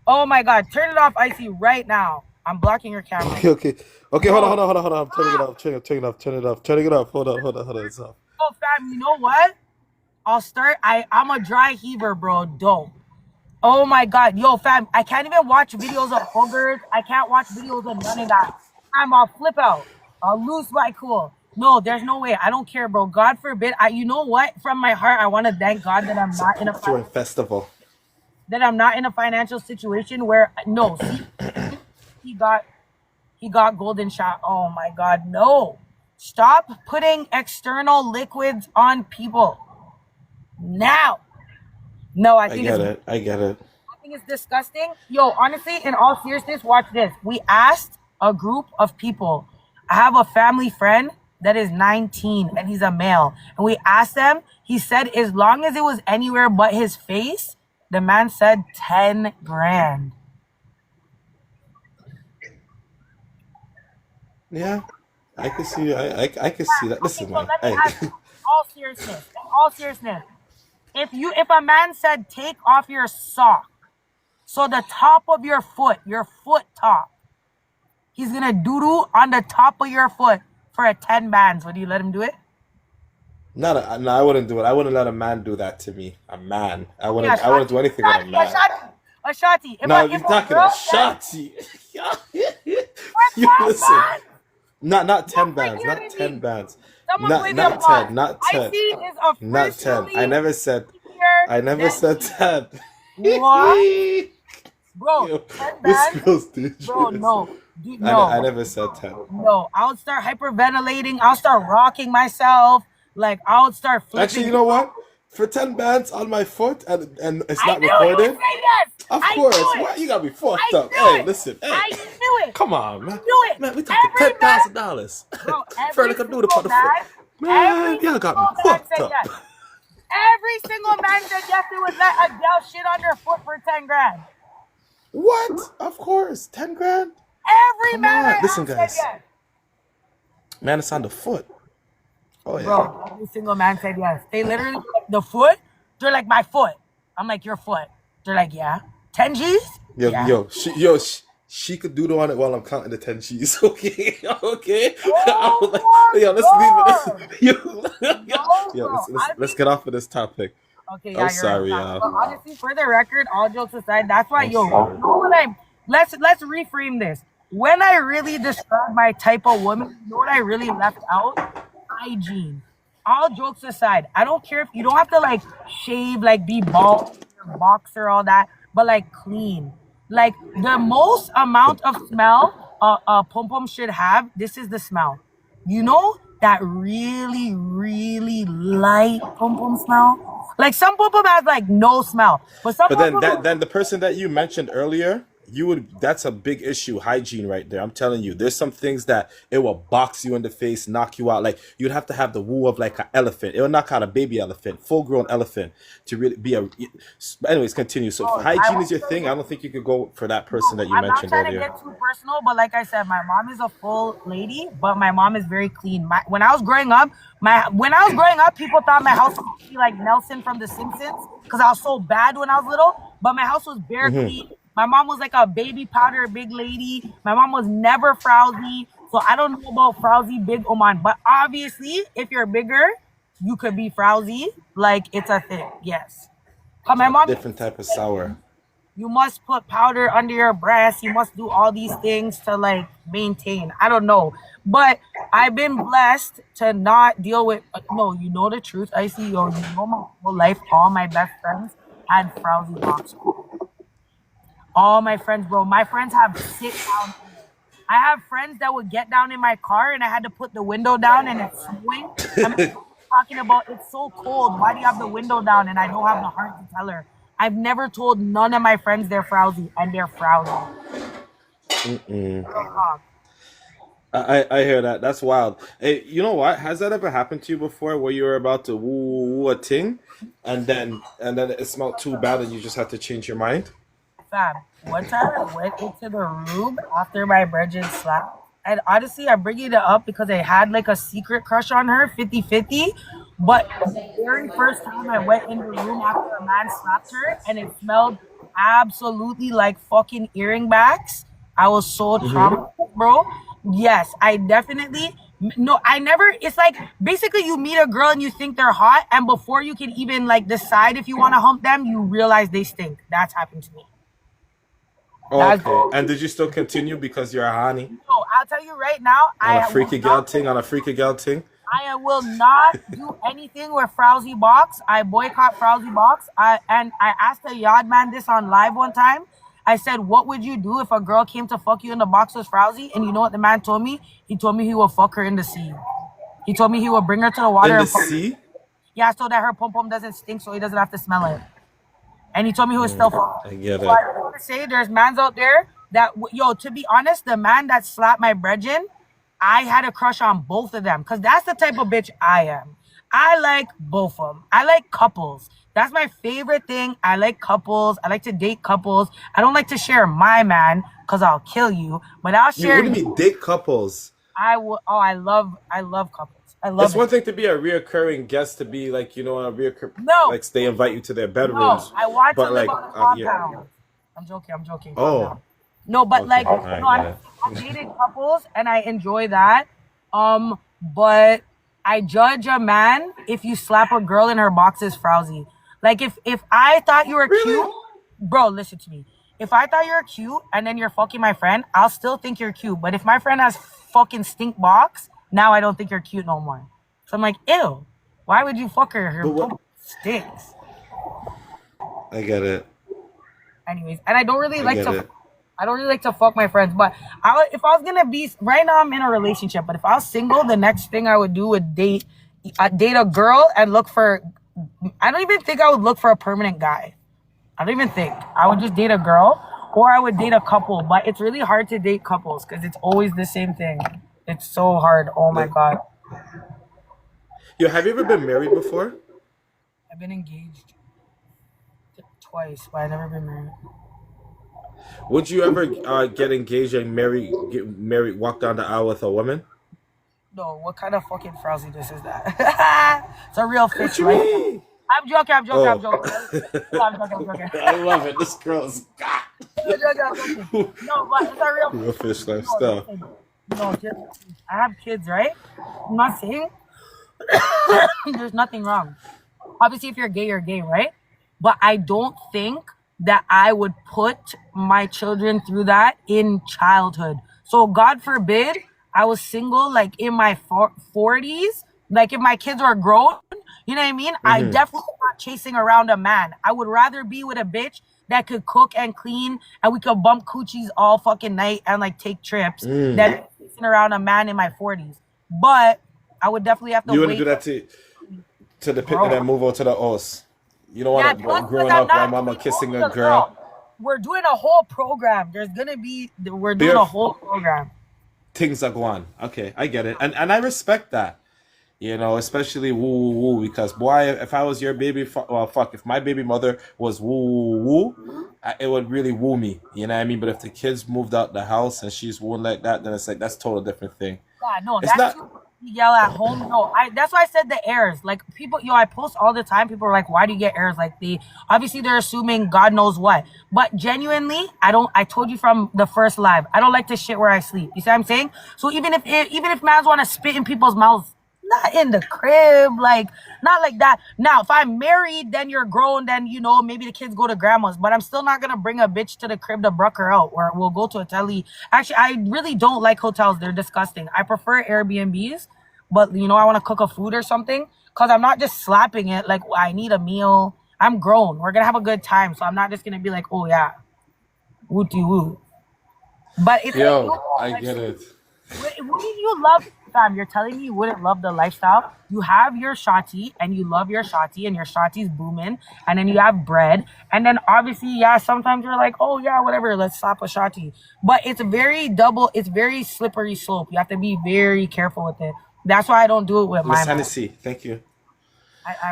Oh my God, turn it off, Icy, right now. I'm blocking your camera. Okay. Hold on. I'm turning it off. Turning it off. Hold on. It's off. Oh, fam, you know what? I'll start. I'm a dry heaver, bro. Don't. Oh my God, yo, fam, I can't even watch videos of boogers. I can't watch videos of none of that. I'll flip out. I'll lose my cool. No, there's no way. I don't care, bro. God forbid. You know what? From my heart, I want to thank God that I'm not in a festival. That I'm not in a financial situation where he got golden shot. Oh my God, no. Stop putting external liquids on people. Now. No, I get it. I think it's disgusting. Yo, honestly, in all seriousness, watch this. We asked a group of people. I have a family friend that is 19 and he's a male. And we asked them, he said as long as it was anywhere but his face, the man said 10 grand. Yeah, I can see. I can see that. Listen, man. In all seriousness, if a man said take off your sock, so the top of your foot top, he's gonna doodoo on the top of your foot for a 10 bands. Would you let him do it? No, I wouldn't do it. I wouldn't let a man do that to me. A man. I wouldn't do anything with a man. A shotty. You're talking a shotty. You listen. Not 10 bands. Not 10 bands. Not 10. Not 10. Not 10. I never said 10. What? Bro, Yo, 10 bands? Bro, no. I never said 10. No, I would start hyperventilating. I'll start rocking myself. Like, I would start flipping. Actually, you know what? For 10 bands on my foot and it's not recorded. Yes. Of course. Why you gotta be fucked up? Hey, listen. Hey. I knew it. Come on, man. Do it. Man, we talking $10,000. Further can do the foot. Man, y'all got me fucked up. Every single man said yes, they would let a girl shit on their foot for 10 grand. What? Of course, 10 grand. Every Come man on, I listen, asked said guys. yes. Man, it's on the foot. Oh yeah. Bro, every single man said yes. They literally the foot. They're like, my foot. I'm like, your foot. They're like, yeah. 10 G's? Yo, Yeah. she could doodle on it while I'm counting the 10 G's. Okay, okay. I was Oh like, yo, let's my God. leave it. No, Yo, bro. let's get off of this topic. Okay, I'm yeah, you're right. sorry, Nah, y'all. but honestly, for the record, all jokes aside, that's why, I'm yo, sorry. you know what let's reframe this. When I really describe my type of woman, you know what I really left out? Hygiene. All jokes aside, I don't care if you don't have to like shave, like be bald, boxer, all that, but like clean. Like the most amount of smell a pom pom should have. This is the smell. You know that really, really light pom pom smell. Like some pom pom has like no smell, but some But pom then pom. then the person that you mentioned earlier, that's a big issue, hygiene right there. I'm telling you, there's some things that it will box you in the face, knock you out. Like you'd have to have the woo of like an elephant. It will knock out a baby elephant, full grown elephant to really be a. Anyways, continue. So if I hygiene will is your say thing, I don't think you could go for that person that you I'm not mentioned trying to earlier. get too personal, but like I said, my mom is a full lady, but my mom is very clean. When I was growing up, people thought my house would be like Nelson from The Simpsons because I was so bad when I was little. But my house was bare clean. My mom was like a baby powder big lady. My mom was never frowsy, so I don't know about frowsy big Oman. But obviously, if you're bigger, you could be frowsy. Like it's a thing, yes. But my mom, Different type of sour. you must put powder under your breast. You must do all these things to like maintain. I don't know. But I've been blessed to not deal with no, you know the truth. I see yo, you know my whole life, all my best friends had frowsy box. All my friends, bro. My friends have sit down. I have friends that would get down in my car and I had to put the window down and it's snowing. I'm talking about it's so cold. Why do you have the window down? And I don't have the heart to tell her. I've never told none of my friends they're frowsy, and they're frowsy. I hear that. That's wild. Hey, you know what? Has that ever happened to you before, where you were about to woo a ting, and then it smelled too bad, and you just had to change your mind? Fam, one time I went into the room after my brethren slapped. And honestly, I'm bringing it up because I had like a secret crush on her, 50-50. But the very first time I went in the room after a man slapped her and it smelled absolutely like fucking earring backs, I was so traumatized, bro. Yes, I definitely. No, I never. It's like basically you meet a girl and you think they're hot, and before you can even like decide if you want to hump them, you realize they stink. That's happened to me. Okay. And did you still continue because you're a honey So I'll tell you right now, on a freaky gal ting? I will not do anything with Frowsy Box. I boycott Frowsy Box. I asked a yard man this on live one time. I said, what would you do if a girl came to fuck you in the box with Frowsy? And you know what the man told me? He told me he will fuck her in the sea. He told me he will bring her to the water. In the and fuck sea? Yeah, so that her pom-pom doesn't stink so he doesn't have to smell it. And he told me he was still fuck. I get So it. I want to say there's mans out there that, yo, to be honest, the man that slapped my brethren, I had a crush on both of them because that's the type of bitch I am. I like both of them. I like couples. That's my favorite thing. I like couples. I like to date couples. I don't like to share my man because I'll kill you. But I'll share. What do you mean date couples? I will. Oh, I love couples. I love It's one thing to be a reoccurring guest, to be like, you know, a reoccurring, No. like they invite you to their No, bedrooms. I want to but live like, on a compound. yeah. I'm joking. Oh. Calm down. No, but Okay, like, alright, no, got it. I've dated couples and I enjoy that. But I judge a man if you slap a girl in her boxes frowsy. Like if I thought you were cute, bro, listen to me. If I thought you were cute and then you're fucking my friend, I'll still think you're cute. But if my friend has fucking stink box, now I don't think you're cute no more. So I'm like, ew. Why would you fuck her? Her But what- pom stinks. I get it. Anyways, and I don't really I like get to. it. I don't really like to fuck my friends, but if I was gonna be right now, I'm in a relationship. But if I was single, the next thing I would do would date a girl and look for. I don't even think I would look for a permanent guy. I don't even think I would just date a girl, or I would date a couple. But it's really hard to date couples because it's always the same thing. It's so hard. Oh my god. Yo, have you ever been married before? I've been engaged twice, but I've never been married. Would you ever get engaged and get married, walk down the aisle with a woman? No, what kind of fucking frowsiness is that? It's a real fish, right? Mean? I'm joking, I'm joking, I'm Oh, joking. I'm joking, I'm joking. I love it. This girl's got I'm joking, I'm joking. No, but it's a real real fish. fish No, lifestyle. listen. No, I have kids, right? I'm not saying there's nothing wrong. Obviously, if you're gay, right? But I don't think that I would put my children through that in childhood. So God forbid I was single like in my 40s, like if my kids were grown, you know what I mean? I Mm-hmm. definitely not chasing around a man. I would rather be with a bitch that could cook and clean and we could bump coochies all fucking night and like take trips than chasing around a man in my 40s. But I would definitely have to You wouldn't wait. do that to the pit and Bro. then move over to the os. You don't Yeah, want to plus, growing I'm up, my not mama doing kissing only a girl. We're doing a whole program. We're doing There- a whole program. Things are going. Okay, I get it, and I respect that. You know, especially woo woo woo. Because boy, if I was your baby, well, fuck, if my baby mother was woo woo woo, it would really woo me. You know what I mean? But if the kids moved out the house and she's wooing like that, then it's like that's a total different thing. Yeah, no, It's that's not. you yell at home. No, that's why I said the heirs. Like people, I post all the time. People are like, "Why do you get heirs?" Like obviously they're assuming God knows what. But genuinely, I don't. I told you from the first live, I don't like to shit where I sleep. You see what I'm saying? So even if mans want to spit in people's mouths, not in the crib, like not like that. Now, if I'm married, then you're grown, then maybe the kids go to grandma's. But I'm still not gonna bring a bitch to the crib to bruck her out, or we'll go to a telly. Actually, I really don't like hotels. They're disgusting. I prefer Airbnbs. But I want to cook a food or something because I'm not just slapping it like I need a meal. I'm grown. We're gonna have a good time, so I'm not just gonna be like, oh yeah, wooty woo. But it's Yo, I get it. Wouldn't you love, fam? You're telling me you wouldn't love the lifestyle? You have your shawty and you love your shawty and your shawty's booming, and then you have bread, and then obviously, yeah, sometimes you're like, oh yeah, whatever, let's slap a shawty. But it's very slippery slope. You have to be very careful with it. That's why I don't do it with my Miss man. Hennessy, thank you.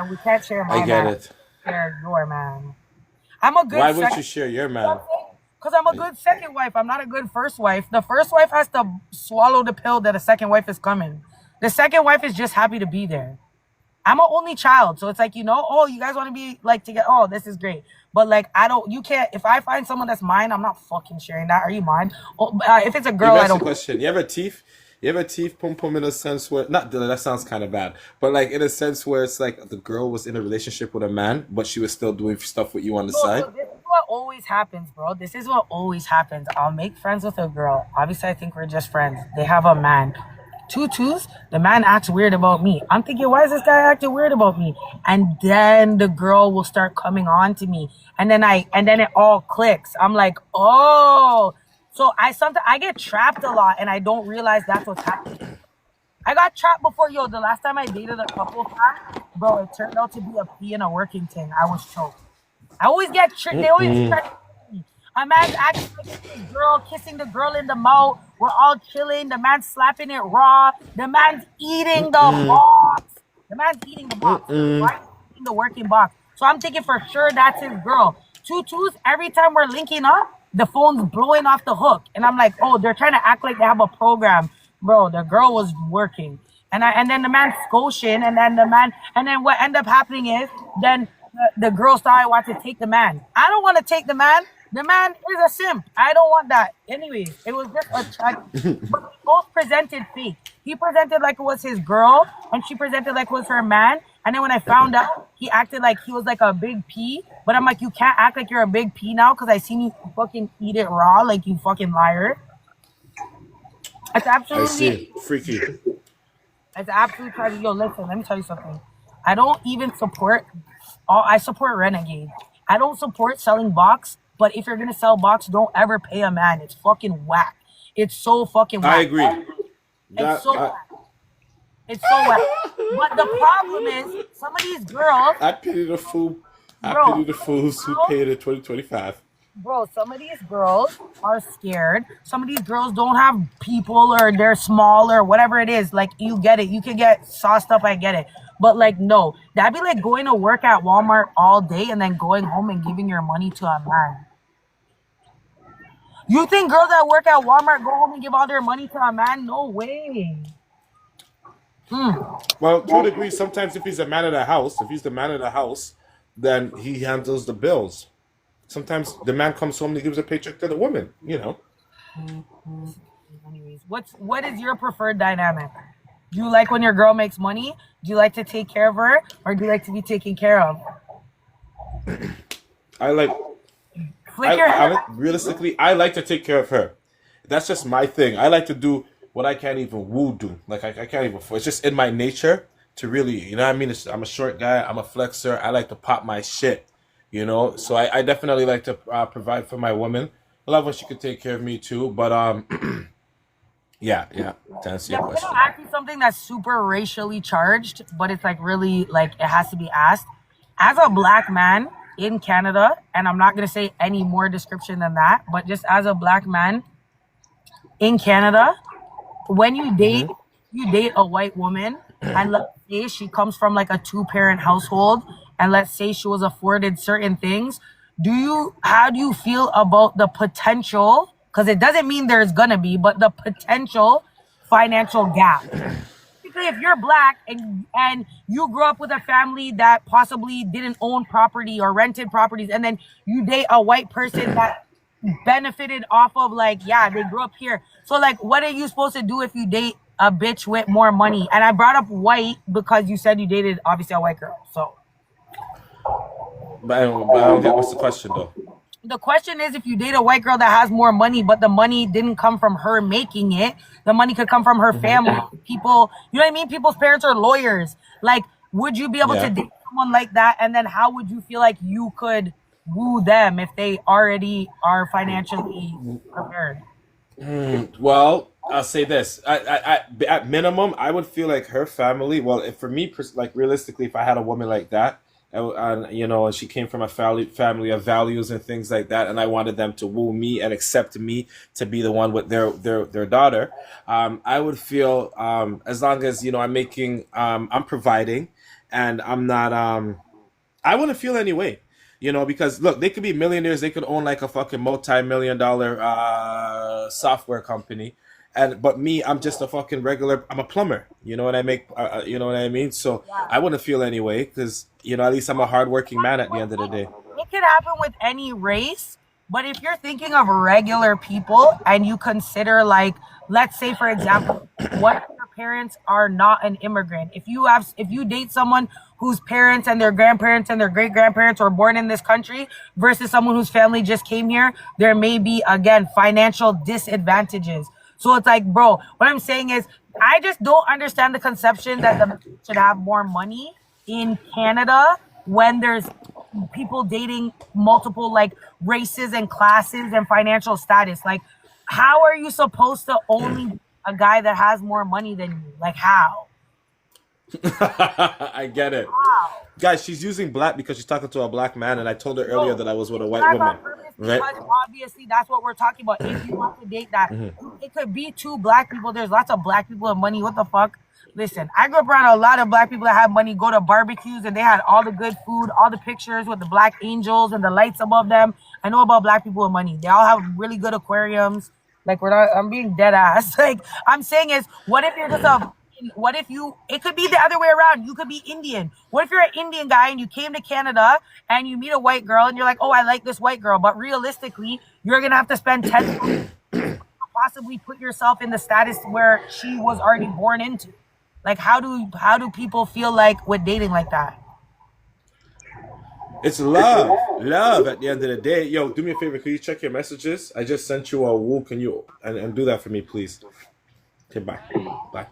We can't share my I get man. it. Share your man. I'm a good. Why would you share your man? Because I'm a good second wife. I'm not a good first wife. The first wife has to swallow the pill that the second wife is coming. The second wife is just happy to be there. I'm an only child, so it's like, oh, you guys want to be like together. Oh, this is great. But like, you can't. If I find someone that's mine, I'm not fucking sharing that. Are you mine? Oh, if it's a girl, I don't. Question. You have a teeth? You have a teeth pum pum in a sense where that sounds kind of bad, but like in a sense where it's like the girl was in a relationship with a man, but she was still doing stuff with you on the side. So this is what always happens, bro. This is what always happens. I'll make friends with a girl. Obviously, I think we're just friends. They have a man. 2-2s, the man acts weird about me. I'm thinking, why is this guy acting weird about me? And then the girl will start coming on to me, and then it all clicks. I'm like, oh. So I get trapped a lot and I don't realize that's what's happening. I got trapped before, the last time I dated a couple times, bro, it turned out to be a pee and a working thing. I was choked. I always get tricked. They always try to me. A man's acting like a girl, kissing the girl in the mouth. We're all chilling. The man's slapping it raw. The man's eating the box. The man's eating the box. Why is he eating the working box? So I'm thinking for sure that's his girl. 2-2s, every time we're linking up, the phone's blowing off the hook. And I'm like, oh, they're trying to act like they have a program. Bro, the girl was working. And then the man scotian, and then what ended up happening is then the girl started wanting to take the man. I don't want to take the man. The man is a simp. I don't want that. Anyways, it was just a check. But we both presented fake. He presented like it was his girl, and she presented like it was her man. And then when I found out, he acted like he was like a big P. But I'm like, you can't act like you're a big P now because I seen you fucking eat it raw, like you fucking liar. It's absolutely. I see. Freaky. It's absolutely crazy. Yo, listen, let me tell you something. I don't even support. I support Renegade. I don't support selling box. But if you're gonna sell box, don't ever pay a man. It's fucking whack. It's so fucking whack. I agree. It's so whack. It's so whack. But the problem is, some of these girls. I pity the fool. I Bro, pity the fools who paid in 2025. bro, some of these girls are scared. Some of these girls don't have people or they're small or whatever it is. Like, you get it. You can get sauced up, I get it. But like, no, that'd be like going to work at Walmart all day and then going home and giving your money to a man. You think girls that work at Walmart go home and give all their money to a man? No way. Well, to a degree, sometimes if he's a man of the house, if he's the man of the house, then he handles the bills. Sometimes the man comes home and he gives a paycheck to the woman, you know. Anyways, what is your preferred dynamic? Do you like when your girl makes money? Do you like to take care of her, or do you like to be taken care of? I like, Flick your head. realistically, I like to take care of her. That's just my thing. I like to do what I can't even woo do. Like, I can't even, it's just in my nature to really, you know what I mean? I'm a short guy, I'm a flexor, I like to pop my shit, you know? So I definitely like to provide for my woman. I love when she could take care of me too, but yeah, to answer your I'm question. gonna ask you something that's super racially charged, but it's like really like it has to be asked. As a black man in Canada, and I'm not gonna say any more description than that, but just as a black man in Canada, when you date a white woman, and let's say she comes from like a two-parent household, and let's say she was afforded certain things, how do you feel about the potential, because it doesn't mean there's gonna be, but the potential financial gap? Basically, if you're black and you grew up with a family that possibly didn't own property or rented properties, and then you date a white person that benefited off of, like, yeah, they grew up here. So like, what are you supposed to do if you date a bitch with more money? And I brought up white because you said you dated obviously a white girl. So But I don't get what's the question though. the question is, if you date a white girl that has more money, but the money didn't come from her making it, the money could come from her family, people, you know what I mean? People's parents are lawyers. Like, would you be able Yeah. to date someone like that? And then how would you feel like you could woo them if they already are financially prepared? Well, I'll say this. At minimum, I would feel like her family. Well, if for me, like realistically, if I had a woman like that, and you know, and she came from a family of values and things like that, and I wanted them to woo me and accept me to be the one with their daughter, I would feel as long as you know I'm providing, and I'm not I wouldn't feel any way. You know, because look, they could be millionaires. They could own like a fucking multi-million-dollar software company, but me, I'm just a fucking regular. I'm a plumber. You know what I make? You know what I mean? So I wouldn't feel any way because you know at least I'm a hardworking man at the end of the day. It could happen with any race, but if you're thinking of regular people and you consider, like, let's say for example, what if your parents are not an immigrant? If you date someone whose parents and their grandparents and their great grandparents were born in this country versus someone whose family just came here, there may be again financial disadvantages. So it's like, bro, what I'm saying is, I just don't understand the conception that the should have more money in Canada when there's people dating multiple like races and classes and financial status. Like, how are you supposed to only date a guy that has more money than you? Like, how? I get it. Guys, she's using black because she's talking to a black man, and I told her earlier that I was with a white woman. Right? Because obviously that's what we're talking about. If you want to date that, it could be two black people. There's lots of black people with money. What the fuck? Listen, I grew up around a lot of black people that have money, go to barbecues, and they had all the good food, all the pictures with the black angels and the lights above them. I know about black people with money. They all have really good aquariums. Like, I'm being dead ass. Like, I'm saying is, what if you're just it could be the other way around. You could be Indian. What if you're an Indian guy and you came to Canada and you meet a white girl and you're like, oh, I like this white girl. But realistically, you're going to have to spend 10 to possibly put yourself in the status where she was already born into. Like, how do people feel like with dating like that? It's love at the end of the day. Yo, do me a favor. Can you check your messages? I just sent you a woo. Can you and do that for me, please? Okay, bye.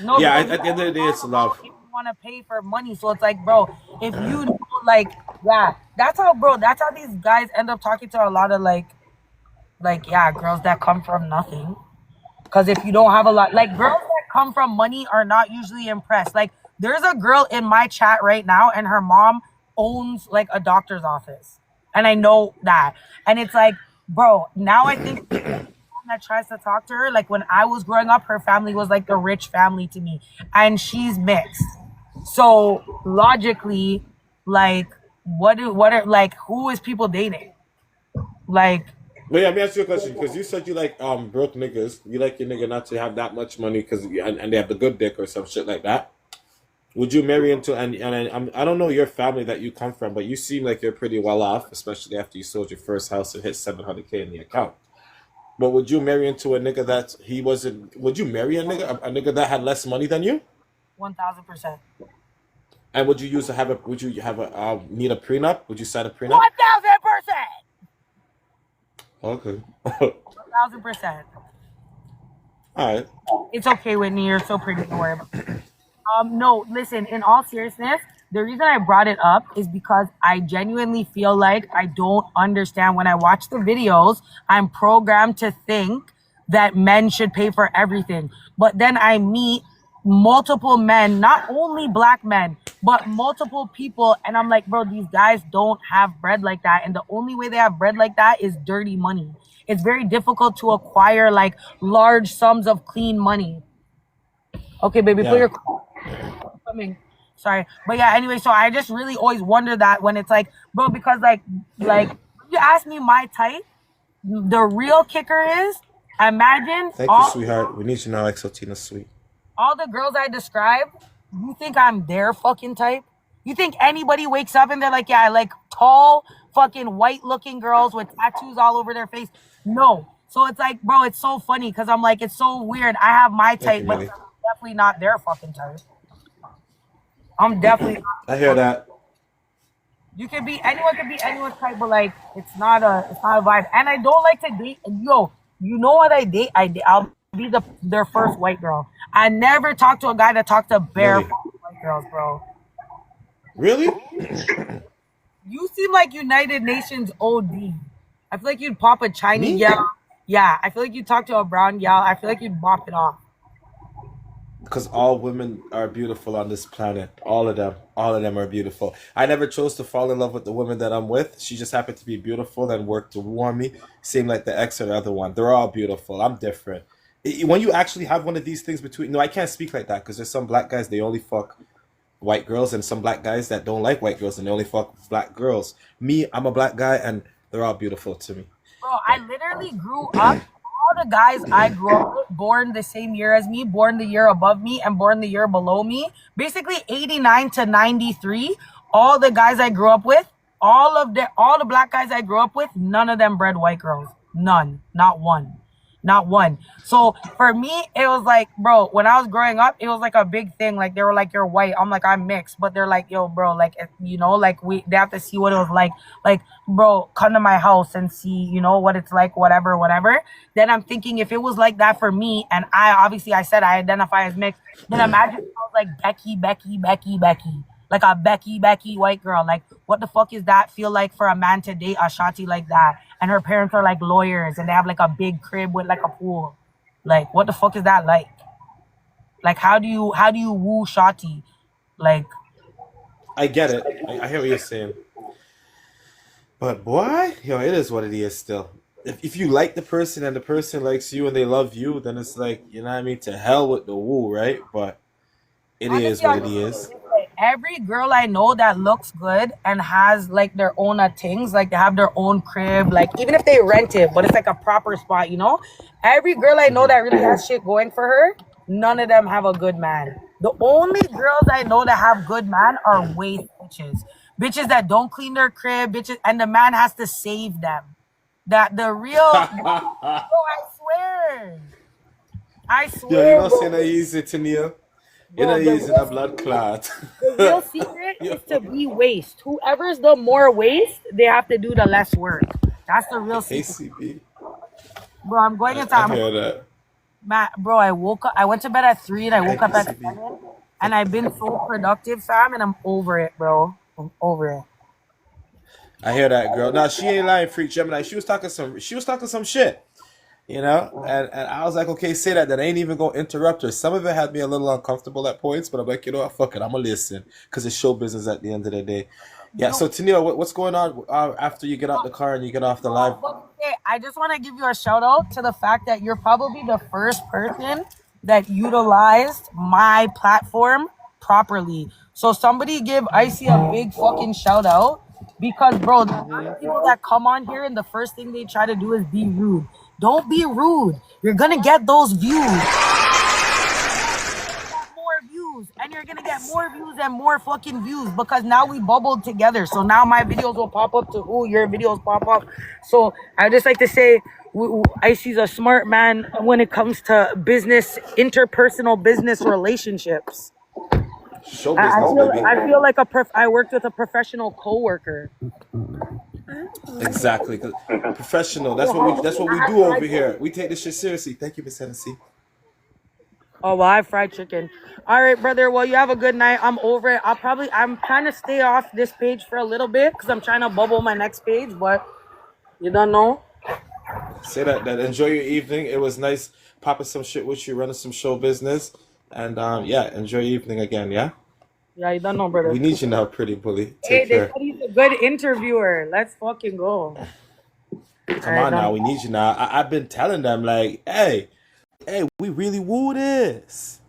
No, yeah, at the end of the day, it's love. If you want to pay for money, so it's like, bro, if you know, like, yeah, that's how these guys end up talking to a lot of like, yeah, girls that come from nothing. Because if you don't have a lot, like, girls that come from money are not usually impressed. Like, there's a girl in my chat right now, and her mom owns like a doctor's office, And I know that. And it's like, bro, now I think that tries to talk to her, like when I was growing up, her family was like the rich family to me. And she's mixed. So logically, like what are like who is people dating? Like But yeah, let me ask you a question because you said you like broke niggas. You like your nigga not to have that much money because and they have the good dick or some shit like that. Would you marry into I don't know your family that you come from, but you seem like you're pretty well off, especially after you sold your first house and hit 700K in the account. But would you marry into a nigga that he wasn't? Would you marry a nigga that had less money than you? 1,000%. And would you use to have a? Would you have a need a prenup? Would you sign a prenup? 1,000%. Okay. 1,000%. All right. It's okay, Whitney. You're so pretty. Don't worry about it. No, listen, in all seriousness, the reason I brought it up is because I genuinely feel like I don't understand. When I watch the videos, I'm programmed to think that men should pay for everything. But then I meet multiple men, not only black men, but multiple people. And I'm like, bro, these guys don't have bread like that. And the only way they have bread like that is dirty money. It's very difficult to acquire like large sums of clean money. Okay, baby, put your coming. Sorry. But yeah, anyway, so I just really always wonder that when it's like, bro, because like you ask me my type, the real kicker is imagine Thank you, sweetheart. We need you now, Exotina's sweet. All the girls I described, you think I'm their fucking type? You think anybody wakes up and they're like, yeah, I like tall, fucking white looking girls with tattoos all over their face? No. So it's like, bro, it's so funny because I'm like, it's so weird. I have my type, but I'm definitely not their fucking type. I'm definitely not. I hear that. You can be anyone can be anyone's type, but like it's not a vibe. And I don't like to date. Yo, you know what I date? I'll be their first white girl. I never talk to a guy that talks to bare white girls, bro. Really? You seem like United Nations OD. I feel like you'd pop a Chinese gal. Yeah, I feel like you talk to a brown gal. I feel like you'd mop it off. Because all women are beautiful on this planet. All of them are beautiful. I never chose to fall in love with the woman that I'm with. She just happened to be beautiful and worked to warm me. Same like the ex or the other one. They're all beautiful. I'm different. When you actually have one of these things between... No, I can't speak like that because there's some black guys, they only fuck white girls, and some black guys that don't like white girls and they only fuck black girls. Me, I'm a black guy and they're all beautiful to me. Bro, I literally grew up... All the guys I grew up with, born the same year as me, born the year above me, and born the year below me, basically 89 to 93, all the guys I grew up with, all the black guys I grew up with, none of them bred white girls. None. Not one. Not one. So for me, it was like, bro, when I was growing up, it was like a big thing. Like they were like, you're white. I'm like, I'm mixed. But they're like, yo, bro, like, you know, like they have to see what it was like. Like, bro, come to my house and see, you know, what it's like, whatever. Then I'm thinking if it was like that for me, and I said I identify as mixed, then imagine if I was like Becky. Like a Becky white girl. Like, what the fuck is that feel like for a man to date a shawty like that? And her parents are like lawyers and they have like a big crib with like a pool. Like, what the fuck is that like? Like, how do you woo shawty? Like, I get it. I hear what you're saying. But boy, yo, it is what it is still. If you like the person and the person likes you and they love you, then it's like, you know what I mean? To hell with the woo, right? But it is what it is. Every girl I know that looks good and has like their own things, like they have their own crib, like even if they rent it, but it's like a proper spot, you know? Every girl I know that really has shit going for her, none of them have a good man. The only girls I know that have good man are waste bitches. Bitches that don't clean their crib, bitches, and the man has to save them. That the real, I swear. Yo, you're not saying that easy to Neil. You're not using a blood clot. The real secret is to be waste. Whoever's the more waste, they have to do the less work. That's the real secret. ACB. Bro, I'm going into... I hear that. Matt, bro, I went to bed at 3 and I woke up at 7. And I've been so productive, fam, and I'm over it, bro. I'm over it. I hear that, girl. Now, she ain't lying, Freak Gemini. She was talking some shit. You know, and I was like, okay, say that. Then I ain't even gonna interrupt her. Some of it had me a little uncomfortable at points, but I'm like, you know what, fuck it, I'm gonna listen because it's show business at the end of the day. Yeah. So Tennille, what's going on after you get out the car and you get off the live? I just want to give you a shout out to the fact that you're probably the first person that utilized my platform properly. So somebody give Icy a big fucking shout out because, bro, the amount of people that come on here and the first thing they try to do is be rude. Don't be rude. You're gonna get those views. More views, and you're gonna get more views and more fucking views because now we bubbled together. So now my videos will pop up to who your videos pop up. So I just like to say Icy's a smart man when it comes to business, interpersonal business relationships. Show business, baby. I feel like I worked with a professional coworker. Exactly. Professional. That's what we do over here. We take this shit seriously. Thank you, Miss Hennessy. Oh, well, I have fried chicken. All right, brother. Well, you have a good night. I'm over it. I'm trying to stay off this page for a little bit because I'm trying to bubble my next page, but you don't know. Say that. Enjoy your evening. It was nice popping some shit with you, running some show business. And yeah, enjoy your evening again, yeah? Yeah, you don't know, brother. We need you now, pretty bully. Hey, Take they care. said he's a good interviewer. Let's fucking go. Come on now, we need you now. I've been telling them, like, hey, we really woo this.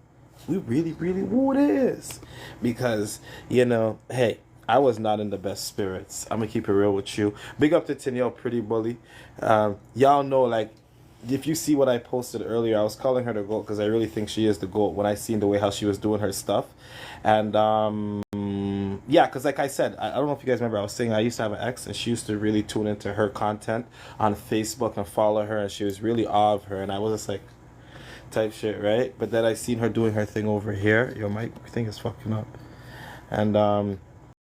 We really, really woo this. Because, you know, hey, I was not in the best spirits. I'm going to keep it real with you. Big up to Tennille, Pretty Bully. Y'all know, like, if you see what I posted earlier, I was calling her the GOAT because I really think she is the GOAT when I seen the way how she was doing her stuff. And, yeah, because like I said, I don't know if you guys remember, I was saying I used to have an ex and she used to really tune into her content on Facebook and follow her, and she was really awe of her, and I was just like, type shit, right? But then I seen her doing her thing over here. Yo, my thing is fucking up. And